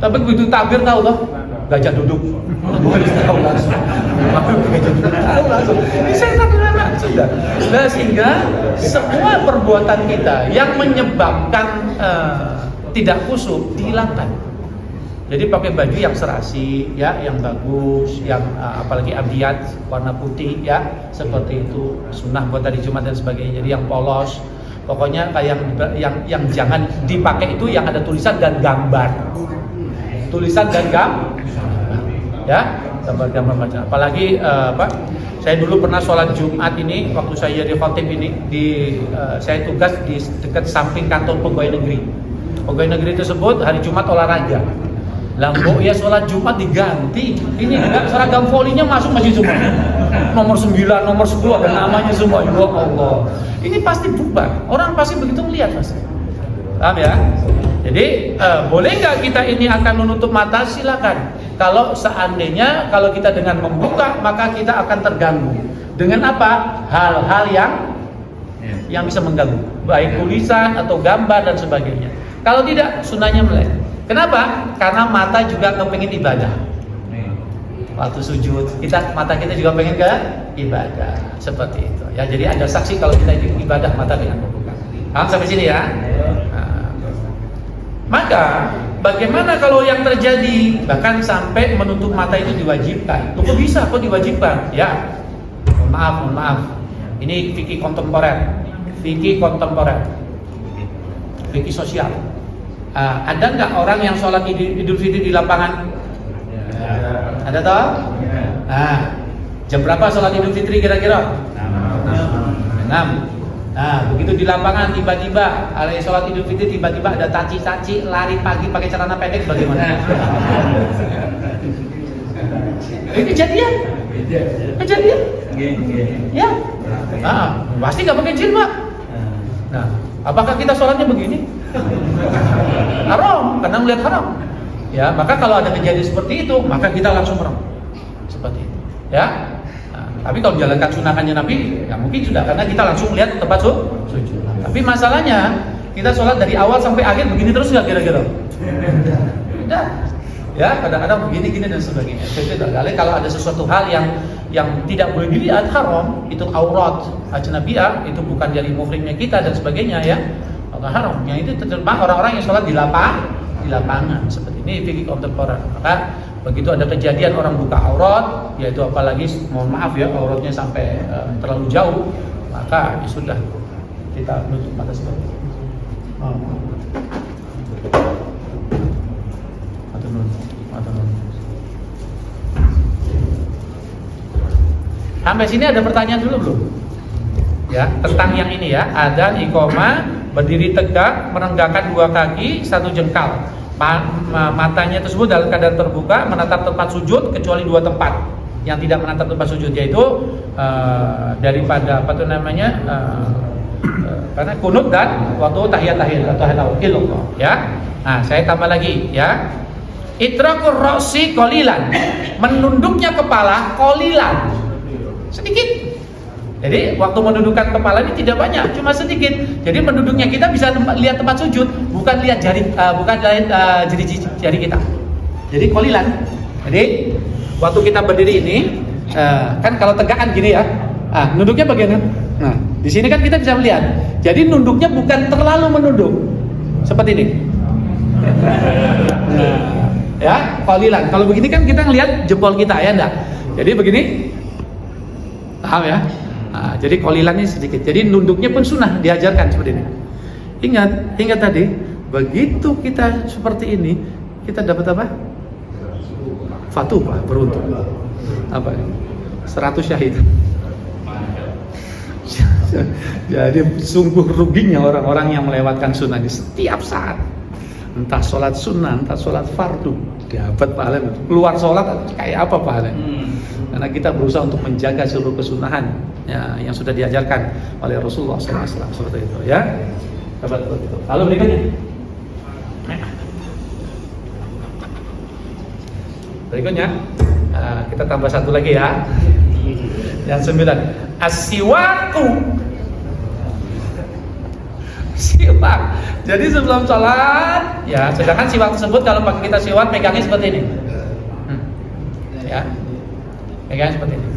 Tapi begitu takbir tahu loh, gajah duduk. Tahu langsung. Tahu langsung. Ini syaitan sudah. Nah, sehingga semua perbuatan kita yang menyebabkan tidak khusyuk dihilangkan. Jadi pakai baju yang serasi, ya, yang bagus, yang apalagi abiyat warna putih, ya, seperti itu sunnah buat hari Jumat dan sebagainya. Jadi yang polos, pokoknya kayak yang jangan dipakai itu yang ada tulisan dan gambar, tulisan dan ya, gambar-gambar macam. Apalagi saya dulu pernah sholat Jumat ini waktu saya jadi khatib ini saya tugas di dekat samping kantor pegawai negeri. Pegawai negeri tersebut hari Jumat olahraga. Lambo ya sholat Jumat diganti. Ini enggak seragam volinya masuk masjid semua. Nomor 9, nomor 10 ada namanya semua. Ya Allah. Ini pasti bubar. Orang pasti begitu melihat, Mas. Paham ya? Jadi boleh nggak kita ini akan menutup mata? Silakan. Kalau seandainya kalau kita dengan membuka maka kita akan terganggu. Dengan apa? Hal-hal yang bisa mengganggu, baik tulisan atau gambar dan sebagainya. Kalau tidak, sunnahnya melek. Kenapa? Karena mata juga kepingin ibadah. Waktu sujud, mata kita juga pengen ke ibadah. Seperti itu. Ya, jadi ada saksi kalau kita ibadah mata dengan membuka. Paham sampai sini ya? Nah. Maka bagaimana kalau yang terjadi bahkan sampai menutup mata itu diwajibkan? Kok bisa? Kok diwajibkan? Ya, mohon maaf. Ini fikih kontemporer, fikih sosial. Ada nggak orang yang sholat Idul Fitri di lapangan? Ada toh? Nah, jam berapa sholat Idul Fitri kira-kira? 6. Nah, begitu di lapangan tiba-tiba hari sholat Idul Fitri tiba-tiba ada caci-caci lari pagi pakai celana pendek, bagaimana? Ini kejadian. Ya. Pasti nggak pakai jilbab. Nah, apakah kita sholatnya begini? Haram, karena melihat haram. Ya, maka kalau ada kejadian seperti itu, maka kita langsung haram. Seperti itu. Ya. Tapi kalau menjalankan sunnahnya Nabi, ya mungkin sudah, karena kita langsung melihat tempat sujud. Tapi masalahnya, kita sholat dari awal sampai akhir begini terus nggak kira-kira? Tidak. Ya, kadang-kadang begini-gini dan sebagainya. Jadi kalau ada sesuatu hal yang tidak boleh dilihat, haram, itu aurat ajnabiyah, itu bukan dari muhrimnya kita dan sebagainya, ya. Maka haram. Yang itu terjemah orang-orang yang sholat di lapangan seperti ini fikih kontemporer. Maka begitu ada kejadian orang buka aurat, yaitu apalagi mohon maaf ya auratnya sampai terlalu jauh, maka ya sudah kita tutup mata seperti itu. Sampai sini ada pertanyaan dulu belum? Ya, tentang yang ini ya, adzan, iqamah, berdiri tegak, merenggangkan dua kaki, satu jengkal. Matanya tersebut dalam keadaan terbuka, menatap tempat sujud kecuali dua tempat yang tidak menatap tempat sujud, yaitu daripada apa itu namanya karena kunut dan waktu tahiyat atau tahiyat ya. Nah, saya tambah lagi ya. Itraqur ra'si qalilan, menunduknya kepala qalilan, sedikit. Jadi waktu mendudukkan kepala ini tidak banyak, cuma sedikit. Jadi menduduknya kita bisa lihat tempat sujud, bukan lihat jari, jari kita. Jadi qalilan. Jadi waktu kita berdiri ini, kan kalau tegak kan gini ya. Nunduknya bagaimana? Nah, di sini kan kita bisa melihat. Jadi nunduknya bukan terlalu menunduk, seperti ini. Nah, ya, qalilan. Kalau begini kan kita ngelihat jempol kita ya, enggak? Jadi begini, paham ya? Nah, jadi qalilan ini sedikit. Jadi nunduknya pun sunnah diajarkan seperti ini. Ingat tadi, begitu kita seperti ini, kita dapat apa? Fatwa, beruntung. Apa? 100 syahid. Jadi sungguh ruginya orang-orang yang melewatkan sunnah ini setiap saat. Entah sholat sunnah, entah sholat fardu, dapat pahala. Keluar sholat kayak apa pahala? Karena kita berusaha untuk menjaga seluruh kesunahan ya, yang sudah diajarkan oleh Rasulullah SAW seperti itu ya. Seperti itu. Lalu berikutnya kita tambah satu lagi ya. Yang 9, as-siwaku. Siwak. Jadi sebelum sholat, ya, sedangkan siwak tersebut kalau pakai kita siwak pegangnya seperti ini, ya, pegangnya seperti ini.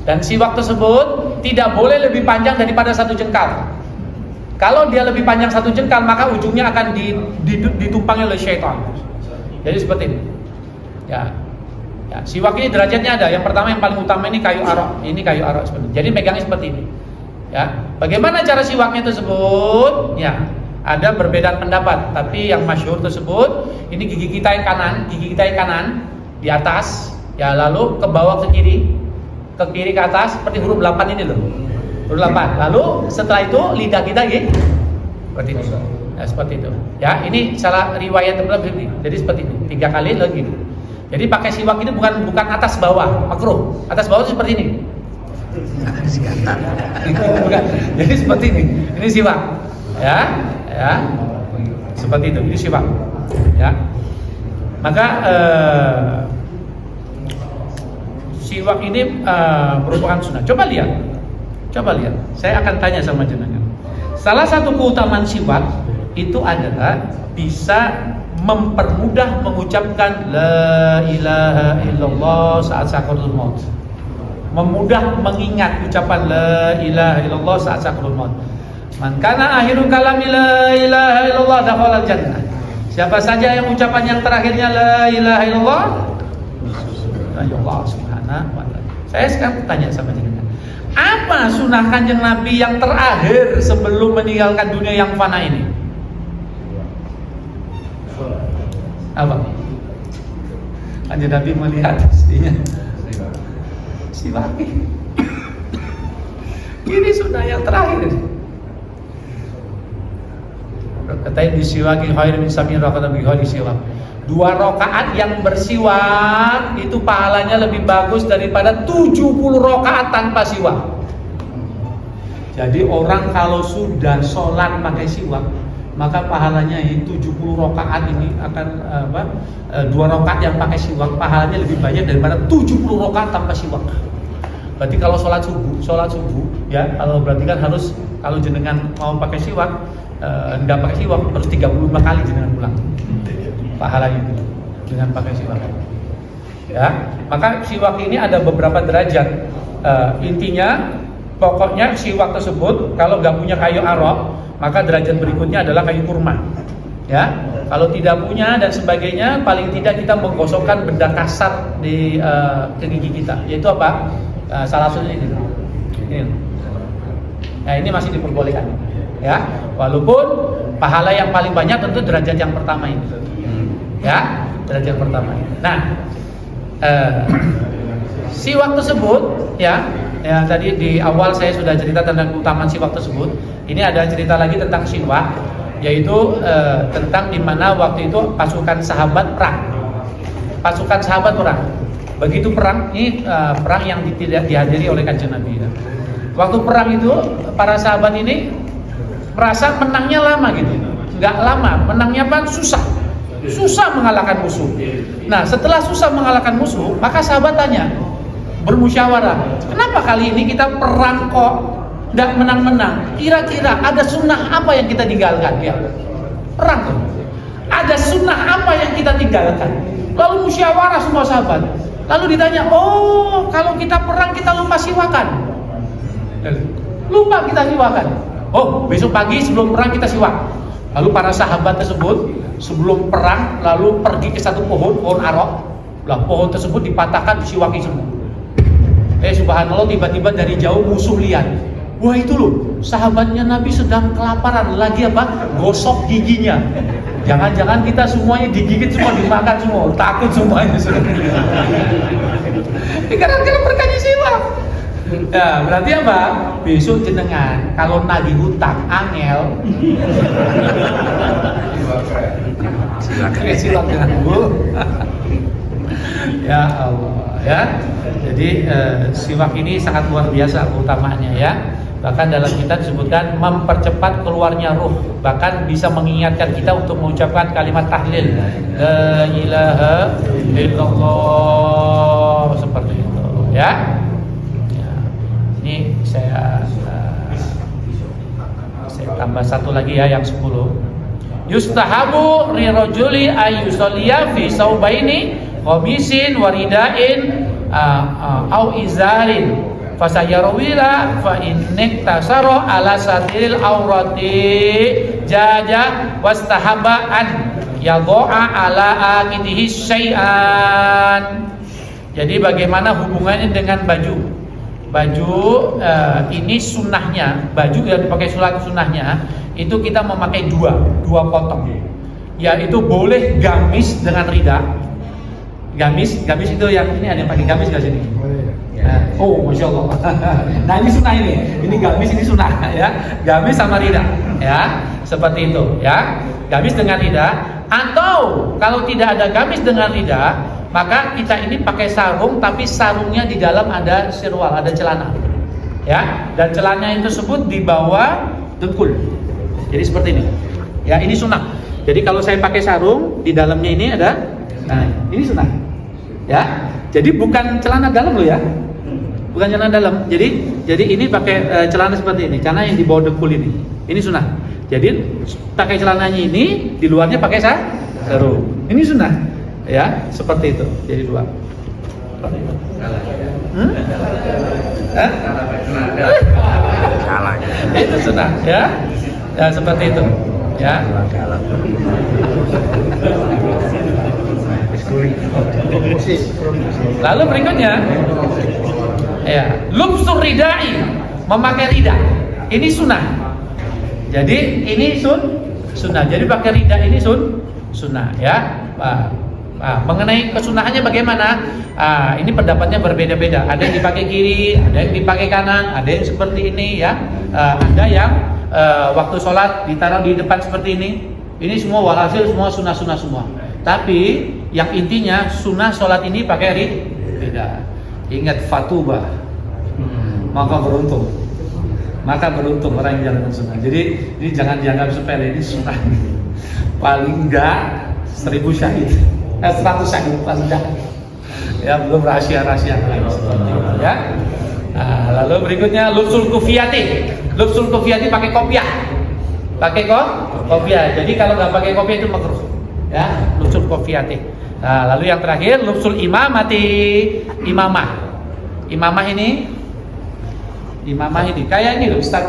Dan siwak tersebut tidak boleh lebih panjang daripada 1 jengkal. Kalau dia lebih panjang 1 jengkal, maka ujungnya akan ditumpangi oleh syaitan. Jadi seperti ini. Ya. Ya, siwak ini derajatnya ada. Yang pertama yang paling utama ini kayu arok. Ini kayu arok seperti ini. Jadi megangnya seperti ini. Ya. Bagaimana cara siwaknya tersebut? Ya, ada perbedaan pendapat. Tapi yang masyhur tersebut, ini gigi kita yang kanan di atas, ya, lalu ke bawah ke kiri ke atas seperti huruf 8 ini loh. Huruf 8. Lalu setelah itu lidah kita gini seperti ini. Ya, seperti itu. Ya, ini salah riwayat tertentu. Jadi seperti ini. 3 kali lagi. Jadi pakai siwak ini bukan atas bawah, makruh. Atas bawah itu seperti ini. Bukan. Jadi seperti ini. Ini siwak. Ya. Seperti itu. Ini siwak. Ya. Maka siwak ini merupakan sunnah. Coba lihat. Saya akan tanya sama jenengan. Salah satu keutamaan siwak itu adalah bisa mempermudah mengucapkan la ilaha illallah saat sakaratul maut. Memudah mengingat ucapan la ilaha illallah saat sakaratul maut. Man kana akhiru kalami la ilaha illallah dakhalal jannah. Siapa saja yang ucapan yang terakhirnya la ilaha illallah, Allah subhanahu wa ta'ala. Saya sekarang tanya sama jenengan, apa sunnah Kanjeng Nabi yang terakhir sebelum meninggalkan dunia yang fana ini? Apa? Kanjeng Nabi melihat istrinya siwak. Ini sunnah yang terakhir. Katanya disiwaki khair min sab'in raka'atin bi ghairi siwak. 2 rakaat yang bersiwak itu pahalanya lebih bagus daripada 70 rakaat tanpa siwak. Jadi orang kalau sudah sholat pakai siwak, maka pahalanya 70 rakaat ini akan 2 rakaat yang pakai siwak pahalanya lebih banyak daripada 70 rakaat tanpa siwak. Berarti kalau sholat subuh ya, kalau berarti kan harus, kalau jenengan mau pakai siwak, enggak pakai siwak harus 35 kali jenengan pulang pahalanya itu dengan pakai siwak. Ya, maka siwak ini ada beberapa derajat. Intinya pokoknya siwak tersebut kalau nggak punya kayu arok, maka derajat berikutnya adalah kayu kurma. Ya, kalau tidak punya dan sebagainya, paling tidak kita menggosokkan benda kasar di ke gigi kita, yaitu apa? Salah satunya ini. Nah, ini masih diperbolehkan. Ya, walaupun pahala yang paling banyak tentu derajat yang pertama ini. Ya, derajat pertama ini. Nah, siwak tersebut ya tadi di awal saya sudah cerita tentang keutamaan siwak tersebut. Ini ada cerita lagi tentang siwak, yaitu tentang dimana waktu itu pasukan sahabat perang. Begitu perang, ini perang yang tidak dihadiri oleh Kanjeng Nabi. Waktu perang itu para sahabat ini merasa menangnya lama gitu. Enggak lama, menangnya apa? Susah mengalahkan musuh. Nah, setelah susah mengalahkan musuh, maka sahabat tanya, bermusyawarah, kenapa kali ini kita perang kok enggak menang-menang? Kira-kira ada sunnah apa yang kita tinggalkan? Ya, perang tuh. Ada sunnah apa yang kita tinggalkan? Lalu musyawarah semua sahabat. Lalu ditanya, oh kalau kita perang kita lupa siwakan. Lupa kita siwakan. Oh, besok pagi sebelum perang kita siwak. Lalu para sahabat tersebut sebelum perang lalu pergi ke satu pohon arok. Lah pohon tersebut dipatahkan, disiwaki semua. Subhanallah, tiba-tiba dari jauh musuh lihat. Wah, itu loh, sahabatnya Nabi sedang kelaparan, lagi apa? Gosok giginya. Jangan-jangan kita semuanya digigit semua, dimakan semua, takut semuanya. Dikarenakan berkahnya siwak. Ya, berarti apa? Besok jenengan kalau nagih hutang angel, siwak dengan Bu. Ya Allah, ya. Jadi siwak ini sangat luar biasa keutamaannya ya. Bahkan dalam kitab disebutkan mempercepat keluarnya ruh, bahkan bisa mengingatkan kita untuk mengucapkan kalimat tahlil la ilaha illallah, seperti itu ya. Ini saya tambah satu lagi ya, yang 10. Yustahabu rirajuli ayyusalliya fi saubaini qamisin waridain au izarin fasayarawila fa innik tasaro ala satil aurati jaja wastahaba an yadha'a ala akidihi syai'an. Jadi bagaimana hubungannya dengan baju? Baju ini sunnahnya, baju yang dipakai sholat sunnahnya itu kita memakai dua potong. Yaitu boleh gamis dengan rida. Gamis itu yang ini ada yang pakai gamis nggak sini? Oh, masya Allah. Nah ini sunnah ini gamis, ini sunnah ya. Gamis sama rida, ya seperti itu ya. Gamis dengan rida. Atau kalau tidak ada gamis dengan rida, maka kita ini pakai sarung, tapi sarungnya di dalam ada sirwal, ada celana, ya. Dan celananya itu tersebut di bawah dengkul. Jadi seperti ini, ya ini sunnah. Jadi kalau saya pakai sarung, di dalamnya ini ada, nah ini sunnah, ya. Jadi bukan celana dalam loh ya, bukan celana dalam. Jadi ini pakai celana seperti ini, celana yang di bawah dengkul ini sunnah. Jadi pakai celananya ini, di luarnya pakai sarung. Ini sunnah. Ya, seperti itu. Jadi dua. Salah. Itu sunnah, ya. Ya, seperti itu. Ya. Lalu berikutnya, ya, lubsur ridai, memakai rida. Ini sunnah. Jadi ini sunnah. Jadi pakai rida ini sunnah, ya. Mengenai kesunahannya bagaimana? Ini pendapatnya berbeda-beda. Ada yang dipakai kiri, ada yang dipakai kanan, ada yang seperti ini ya. Ada yang waktu sholat ditaruh di depan seperti ini. Ini semua walhasil semua sunnah semua. Tapi yang intinya sunnah sholat ini pakai rida. Ingat fatubah, maka beruntung orang yang jalankan sunnah. Jadi ini jangan dianggap sepele, ini sunnah. Paling enggak 1000 syahid. 100 syahid paling enggak. Ya, belum rahasia-rahasia lain seperti itu ya. Nah, lalu berikutnya lubsul kufiyati. Lubsul kufiyati pakai kopiah. Pakai kopiah. Jadi kalau nggak pakai kopiah itu makruh. Ya, lubsul kufiyati. Nah, lalu yang terakhir lubsul imamati. Imamah ini kayak ini loh Ustaz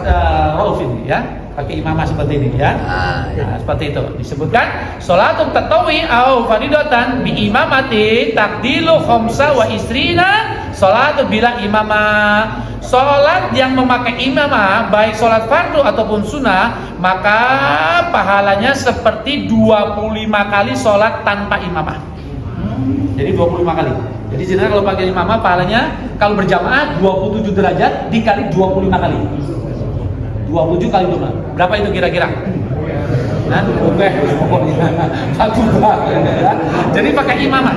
Rauf ini ya. Pakai imamah seperti ini ya. Nah, seperti itu disebutkan sholatul tatawi au faridatan bi imamati takdilu khamsa wa isrina sholatul bila imamah. Sholat yang memakai imamah baik sholat fardu ataupun sunnah maka pahalanya seperti 25 kali sholat tanpa imamah. Jadi 25 kali. Jadi sebenarnya kalau pakai imamah pahalanya kalau berjamaah 27 derajat dikali 25 kali. 27 kali 25. Berapa itu kira-kira? Nah, oke, pokoknya satu ya. Jadi pakai imamah.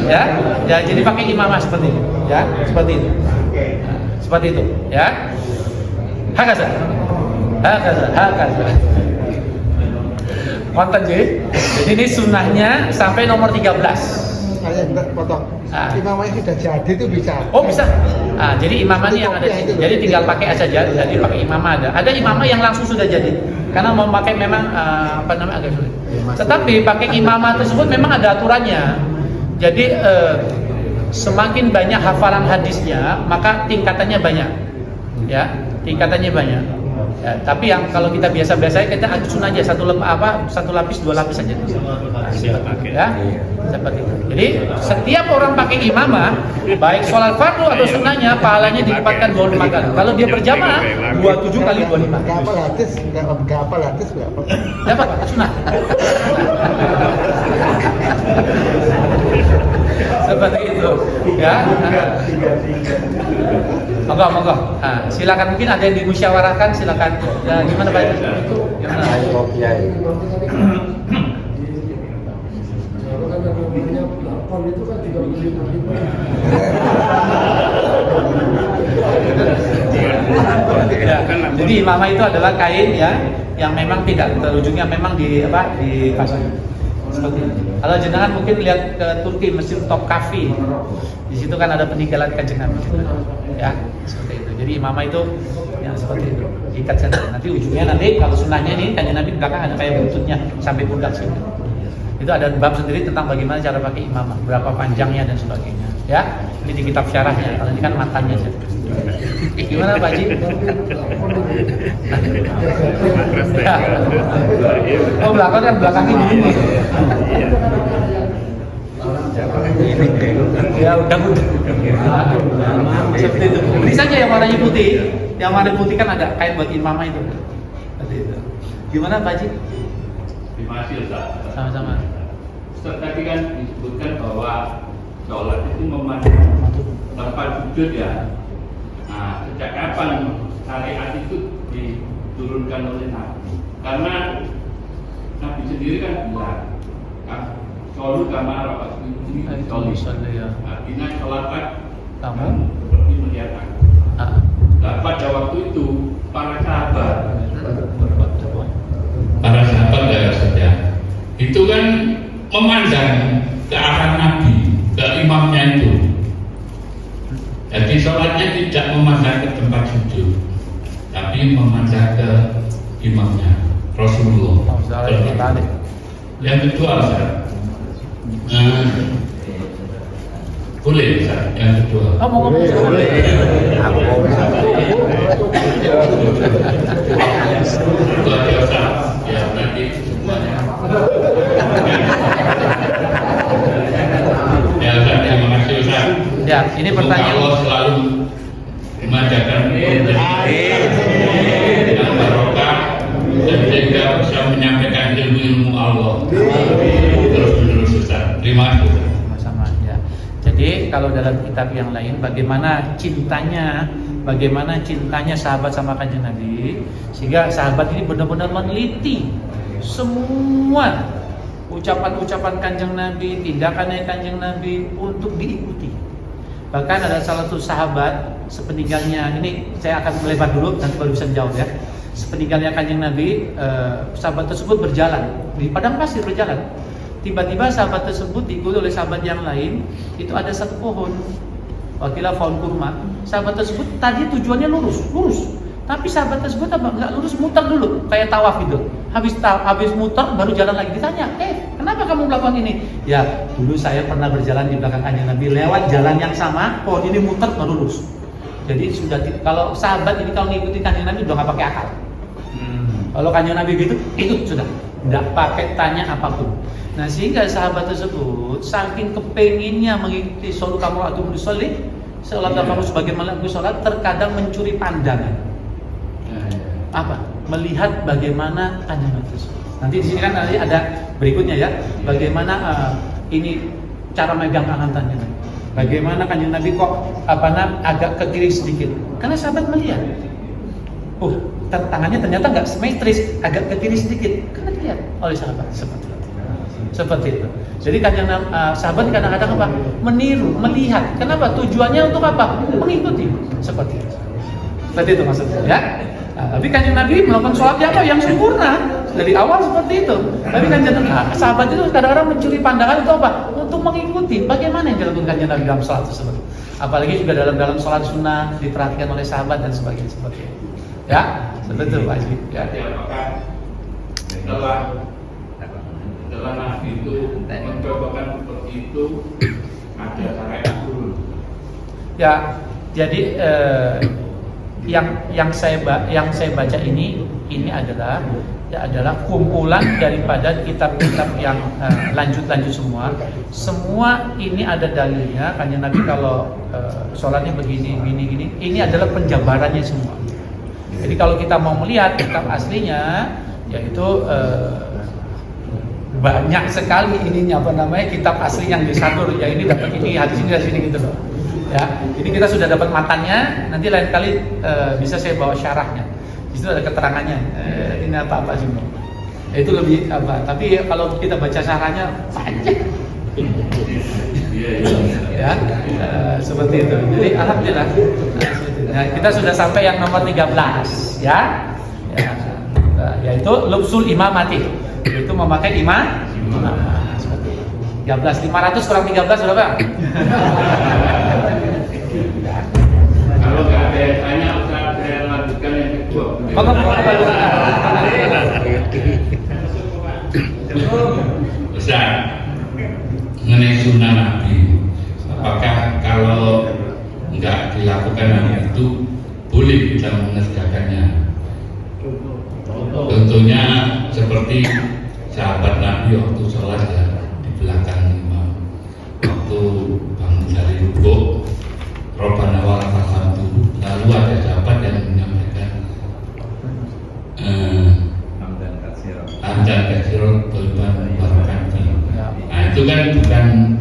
Ya, jadi pakai imamah seperti itu, ya, seperti itu. Nah, seperti itu, ya. Hakaza. Konten jadi ini sunnahnya sampai nomor 13. Saya potong. Imamahnya sudah jadi itu bisa. Oh bisa. Jadi imamah ini yang ada di sini. Jadi tinggal pakai saja. Jadi pakai imamah ada. Ada imamah yang langsung sudah jadi. Karena mau pakai memang agak sulit. Tetapi pakai imamah tersebut memang ada aturannya. Jadi semakin banyak hafalan hadisnya, maka tingkatannya banyak. Ya, tingkatannya banyak. Ya, tapi yang kalau kita biasa-biasa kita adsun aja satu lapis 2 lapis saja. Ya, seperti itu. Jadi setiap orang pakai imamah, baik sholat fardu atau sunnahnya, pahalanya dilipatkan 25 kali. Kalau dia berjamaah 27 kali 25. Enggak apa latih berapa? Dapat sunnah. Seperti itu, ya. Monggo. Silakan, mungkin ada yang dimusyawarahkan, silakan. Ya, gimana Pak? Gimana? Ya, jadi imamah itu adalah kain ya, yang memang tidak terujungnya memang dipasang. Seperti itu. Kalau jenengan mungkin lihat ke Turki, Mesir Topkapi, di situ kan ada peninggalan Kanjeng Nabi. Ya, seperti itu. Jadi imamah itu yang seperti itu, diikat saja. Nanti ujungnya kalau sunnahnya ini Kanjeng Nabi di belakang ada kayak buntutnya sampai pundak sini. Itu ada bab sendiri tentang bagaimana cara pakai imamah, berapa panjangnya dan sebagainya. Ya, ini di kitab syarahnya. Kalau ini kan matanya saja. Gimana Pak Haji? Oh belakang ini. Ya udah. Seperti itu. Beli saja yang warnanya putih. Yang warna putih kan ada kain buat imamah itu. Seperti itu. Gimana Pak Haji? Terima kasih Ustaz. Sama-sama. Ustaz tadi kan disebutkan bahwa sholat itu memandang tempat sujud ya. Nah, sejak kapan syariat itu diturunkan oleh Nabi? Karena Nabi sendiri kan bilang, sholat kamar apa ini sholat. Artinya sholat Kamu seperti melihat aku. Nah, pada waktu itu para sahabat ya saja itu kan memandang ke arah Nabi, ke imamnya itu. Jadi sholatnya tidak memandang ke tempat sujud, tapi memandang ke imamnya Rasulullah. Yang kedua, Ustaz, boleh Ustaz, yang kedua. Mau ngomong boleh. Luar biasa, ya berarti semuanya. Ya Ustaz, terima kasih Ustaz. Ya, ini pertanyaan. Allah selalu memanjakan yang barokah dan sehingga bisa menyampaikan ilmu Allah terus-menerus Ustaz. Terima kasih Ustaz. Sama-sama ya. Jadi kalau dalam kitab yang lain bagaimana cintanya sahabat sama Kanjeng Nabi, sehingga sahabat ini benar-benar meneliti semua ucapan-ucapan Kanjeng Nabi, tindakannya Kanjeng Nabi untuk diikuti. Bahkan ada salah satu sahabat sepeninggalnya, ini saya akan melebar dulu nanti baru bisa menjawab ya. Sepeninggalnya Kanjeng Nabi, sahabat tersebut berjalan di padang pasir berjalan. Tiba-tiba sahabat tersebut diikuti oleh sahabat yang lain, itu ada satu pohon. Wakilah pohon kurma. Sahabat tersebut tadi tujuannya lurus. Tapi sahabat tersebut nggak lurus, muter dulu kayak tawaf gitu. Habis muter baru jalan lagi. Ditanya, kenapa kamu melakukan ini? Ya, dulu saya pernah berjalan di belakang Kanjeng Nabi lewat jalan yang sama. Pohon ini muter baru lurus. Jadi sudah kalau sahabat ini kalau ngikutin Kanjeng Nabi udah nggak pakai akal. Kalau Kanjeng Nabi gitu, itu sudah nggak pakai tanya apapun. Nah sehingga sahabat tersebut saking kepenginnya mengikuti sholat kamu atau musolli, sholat kamu sebagaimana aku sholat, terkadang mencuri pandangan. Apa? Melihat bagaimana Kanjeng Nabi tersebut. Nanti di sini kan nanti ada berikutnya ya, bagaimana ini cara megang tangan Kanjeng Nabi. Bagaimana Kanjeng Nabi kok agak ke kiri sedikit? Karena sahabat melihat, tangannya ternyata nggak simetris, agak ke kiri sedikit. Karena dilihat oleh sahabat seperti itu. Jadi sahabat kadang-kadang apa? Meniru, melihat. Kenapa? Tujuannya untuk apa? Mengikuti. Seperti itu. Seperti itu maksudnya, ya. Nah, tapi Kanjeng Nabi melakukan sholat yang sempurna dari awal seperti itu. Tapi sahabat itu kadang-kadang mencuri pandangan itu apa? Untuk mengikuti bagaimana yang dilakukan Kanjeng Nabi dalam sholat tersebut. Apalagi juga dalam sholat sunnah diperhatikan oleh sahabat dan sebagainya seperti itu. Ya, seperti itu Pak Haji. Ya. Apakah setelah Nabi itu mencobakan seperti itu ada syariat turun? Ya, jadi yang saya baca ini adalah kumpulan daripada kitab-kitab yang lanjut semua. Semua ini ada dalilnya. Kanjeng Nabi kalau sholatnya begini. Ini adalah penjabarannya semua. Jadi kalau kita mau melihat kitab aslinya, yaitu banyak sekali ininya kitab asli yang disadur. Ya ini dapat ini, hadis ini dari sini gitu loh. Ya, ini kita sudah dapat matanya. Nanti lain kali bisa saya bawa syarahnya. Di situ ada keterangannya. Ini apa sih? Itu lebih apa? Tapi kalau kita baca syarahnya panjang. Ya, seperti itu. Jadi alhamdulillah. Nah, kita sudah sampai yang nomor 13, ya. Yaitu lubsul imamati. Itu memakai imam. Seperti itu. 13 500 kurang 13 berapa? Kalau nggak ada yang tanya, saya lanjutkan yang kedua. Maka Ustaz, mengenai sunnah Nabi. Apakah kalau nggak dilakukan hal itu boleh kita mengerjakannya? Tentunya seperti sahabat Nabi waktu sholat ya di belakang imam, waktu bangun dari rukuk, Rabbana wa lakal hamdu, lalu ada sahabat yang menyampaikan hamdan katsiran thayyiban barakati. Nah itu kan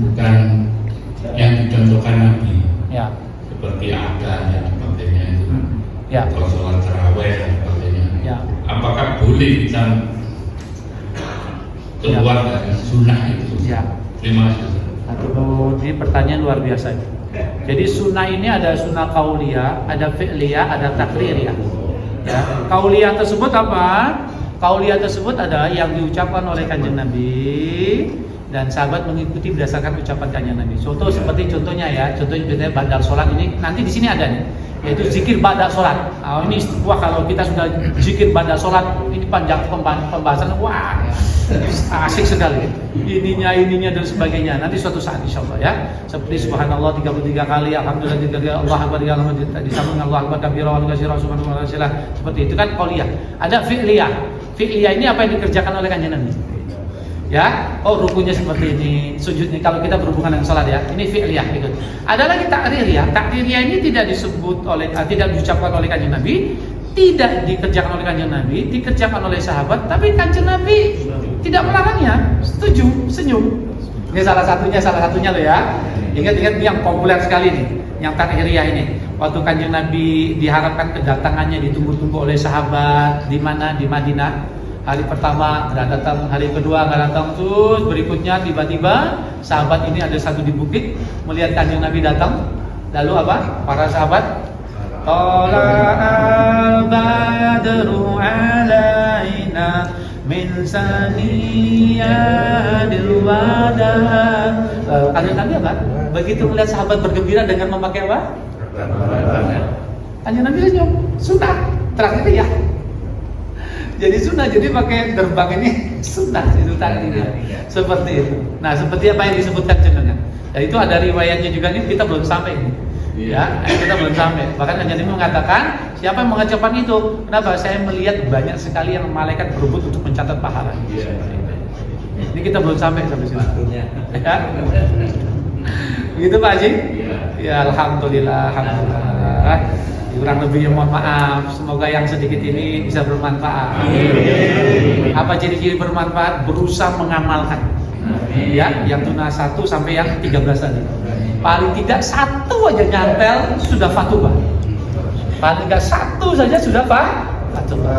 bukan yang dicontohkan Nabi, Ya. seperti ada yang dipakainya itu, Ya. kalau sholat taraweh dan sebagainya. Ya. Apakah boleh kita keluar dari sunnah itu? Ya. Terima kasih. Aduh, ini pertanyaan luar biasa. Jadi sunnah ini ada sunnah kauliyah, ada fi'liyah, ada takririah. Ya, kauliyah tersebut apa? Kauliyah tersebut adalah yang diucapkan oleh Kanjeng Nabi dan sahabat mengikuti berdasarkan ucapan Kanjeng Nabi. Contohnya ya, contohnya ba'da sholat ini nanti di sini ada nih, yaitu zikir ba'da sholat. Nah, ini wah kalau kita sudah zikir ba'da sholat ini panjang pembahasan, wah asik sekali. Ininya dan sebagainya. Nanti suatu saat insyaallah ya. Seperti subhanallah 33 kali, alhamdulillah 3 kali, Allah akbar 3 kali, disambung Allah akbar kabira wa katsira subhanallah. Seperti itu kan qauliyah. Ada fi'liyah. Fi'liyah ini apa yang dikerjakan oleh Kanjeng Nabi. Ya, oh rukunya seperti ini, sujudnya kalau kita berhubungan dengan salat ya, ini fi'liyah gitu. Ada lagi takririyah. Takririyah ini tidak disebut oleh, tidak diucapkan oleh Kanjeng Nabi, tidak dikerjakan oleh Kanjeng Nabi, dikerjakan oleh sahabat, tapi Kanjeng Nabi tidak melarangnya, setuju, senyum. Ini salah satunya loh ya. Ingat-ingat ini yang populer sekali nih, yang takririyah ini. Waktu Kanjeng Nabi diharapkan kedatangannya ditunggu-tunggu oleh sahabat di mana? Di Madinah. Hari pertama nggak datang, hari kedua nggak datang, terus berikutnya tiba-tiba sahabat ini ada satu di bukit melihat Kanjeng Nabi datang, lalu apa? Para sahabat, Tala'al badru alaina min saniyadil wada. Kanjeng Nabi apa? Begitu melihat sahabat bergembira dengan memakai apa? Kanjeng Nabi senyum, sunnah, terakhir ya. Jadi sunnah, jadi pakai gerbang ini sunnah itu tadi seperti itu. Nah seperti apa yang disebutkan jenengan. Dan itu ada riwayatnya juga nih, kita belum sampai ini. Ya, kita belum sampai. Bahkan Kanjeng Nabi mengatakan siapa yang mengucapkan itu, kenapa? Saya melihat banyak sekali yang malaikat berebut untuk mencatat pahala. Ini kita belum sampai sampai sini. Ya. Begitu Pak Haji? Ya alhamdulillah, alhamdulillah. Kurang lebihnya mohon maaf. Semoga yang sedikit ini bisa bermanfaat. Apa ciri-ciri bermanfaat? Berusaha mengamalkan. Ya, yang tunah 1 sampai yang 13 tadi. Paling tidak 1 aja nyantel sudah fatwa. Paling tidak 1 saja sudah fatwa.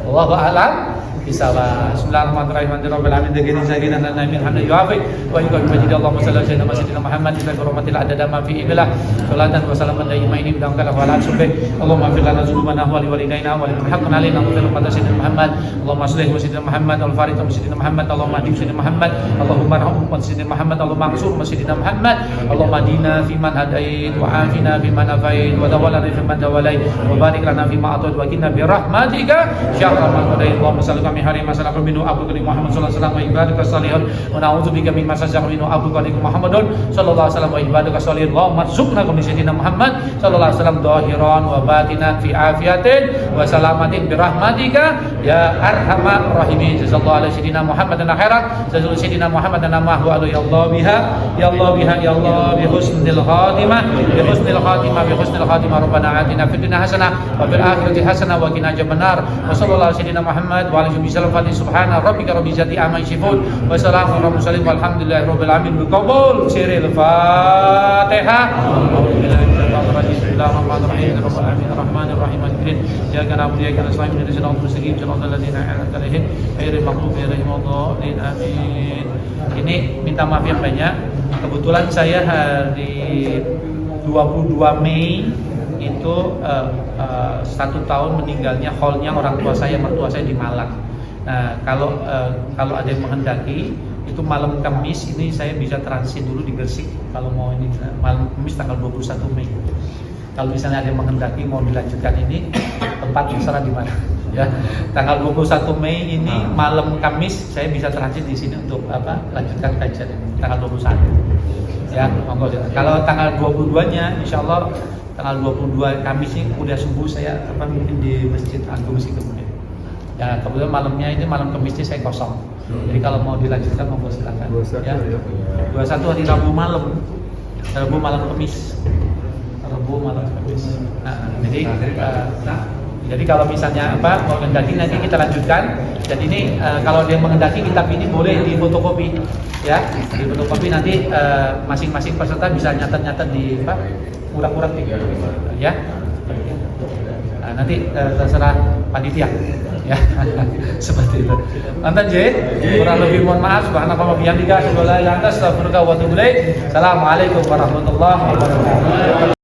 Wallahu a'lam. Bismillahirrahmanirrahim. Rabbil alamin dagini sayyidina nabi Muhammad yuafi wa yuqim majid Allahumma salli ala sayyidina Muhammad ila hurmatil adada ma fi ibillah salatan wa salaman daimaini bidang kala wa ala subhi Allahumma fil lana dzunubana wa li walidaina wa liman haqqan alaina wa fil qadar sayyidina Muhammad Allahumma salli wa sayyidina Muhammad al farid wa sayyidina Muhammad Allahumma di sayyidina Muhammad Allahumma arhamhu wa sayyidina Muhammad Allahumma ansur wa sayyidina Muhammad Allahumma dina fi man hadait wa afina fi man afait wa tawallana fi man tawallait wa barik lana fi ma atait wa qina bi rahmatika syahra ma qadait Allahumma salli kami hari masalah minhu Abu Qadir Muhammad sallallahu alaihi wasallam wa ibadika salihun wa na'udzubika min masalah minhu Abu Qadir Muhammadun sallallahu alaihi wasallam wa ibadika salihun Allahumma rizqna min sayyidina Muhammad sallallahu alaihi wasallam dhahiran wa batinan fi afiyatin wa salamatin bi rahmatika ya arhamar rahimin jazakallahu alaihi sayyidina Muhammadan khairan jazakallahu sayyidina Muhammadan mahwa ya Allah biha ya Allah biha ya Allah bi husnil khatimah bi husnil khatimah bi husnil khatimah rabbana atina fid dunya hasanah wa fil akhirati hasanah wa qina adzabannar wa sallallahu alaihi sayyidina Muhammad wa alihi wasallam subhana rabbika rabbil izzati amma yasifun wa salamun alal mursalin walhamdulillahi rabbil alamin biqabul siril fatihah bismillahirrahmanirrahim rabbil alamin arrahmanir rahim ya kana abdi ya kana sa'im dari siratal mustaqim siratal ladzina an'amta 'alaihim ghairil maghdubi 'alaihim waladdallin amin. Ini minta maaf yang banyak. Kebetulan saya hari 22 Mei itu 1 tahun meninggalnya kholnya orang tua saya, mertua saya di Malang. Nah, kalau ada yang menghendaki itu malam Kamis ini saya bisa transit dulu di Gresik kalau mau ini malam Kamis tanggal 21 Mei. Kalau misalnya ada yang menghendaki mau dilanjutkan ini tempat terserah di mana. Ya, tanggal 21 Mei ini malam Kamis saya bisa transit di sini untuk lanjutkan kajian tanggal 21. Ya, monggo. Kalau tanggal 22-nya insyaallah tanggal 22 Kamis ini udah subuh saya mimpin di Masjid Agung Sikemudian. Ya, kemudian malamnya ini malam Kamisnya saya kosong. Jadi kalau mau dilanjutkan monggo silakan. Ya. 21 hari Rabu malam. Rabu malam Kamis. Rabu malam Kamis. Nah, jadi kalau misalnya mau menghendaki nanti kita lanjutkan. Dan ini kalau dia menghendaki kitab ini boleh di fotokopi, ya, di fotokopi nanti masing-masing peserta bisa nyatet di urak-urak ya. Nah, nanti terserah panitia, ya. Seperti itu. Mantan J, kurang lebih mohon maaf. Subhanallah wa bihamdika, asyhadu an la ilaha illa anta, astaghfiruka wa atubu ilaik. Assalamualaikum warahmatullahi wabarakatuh.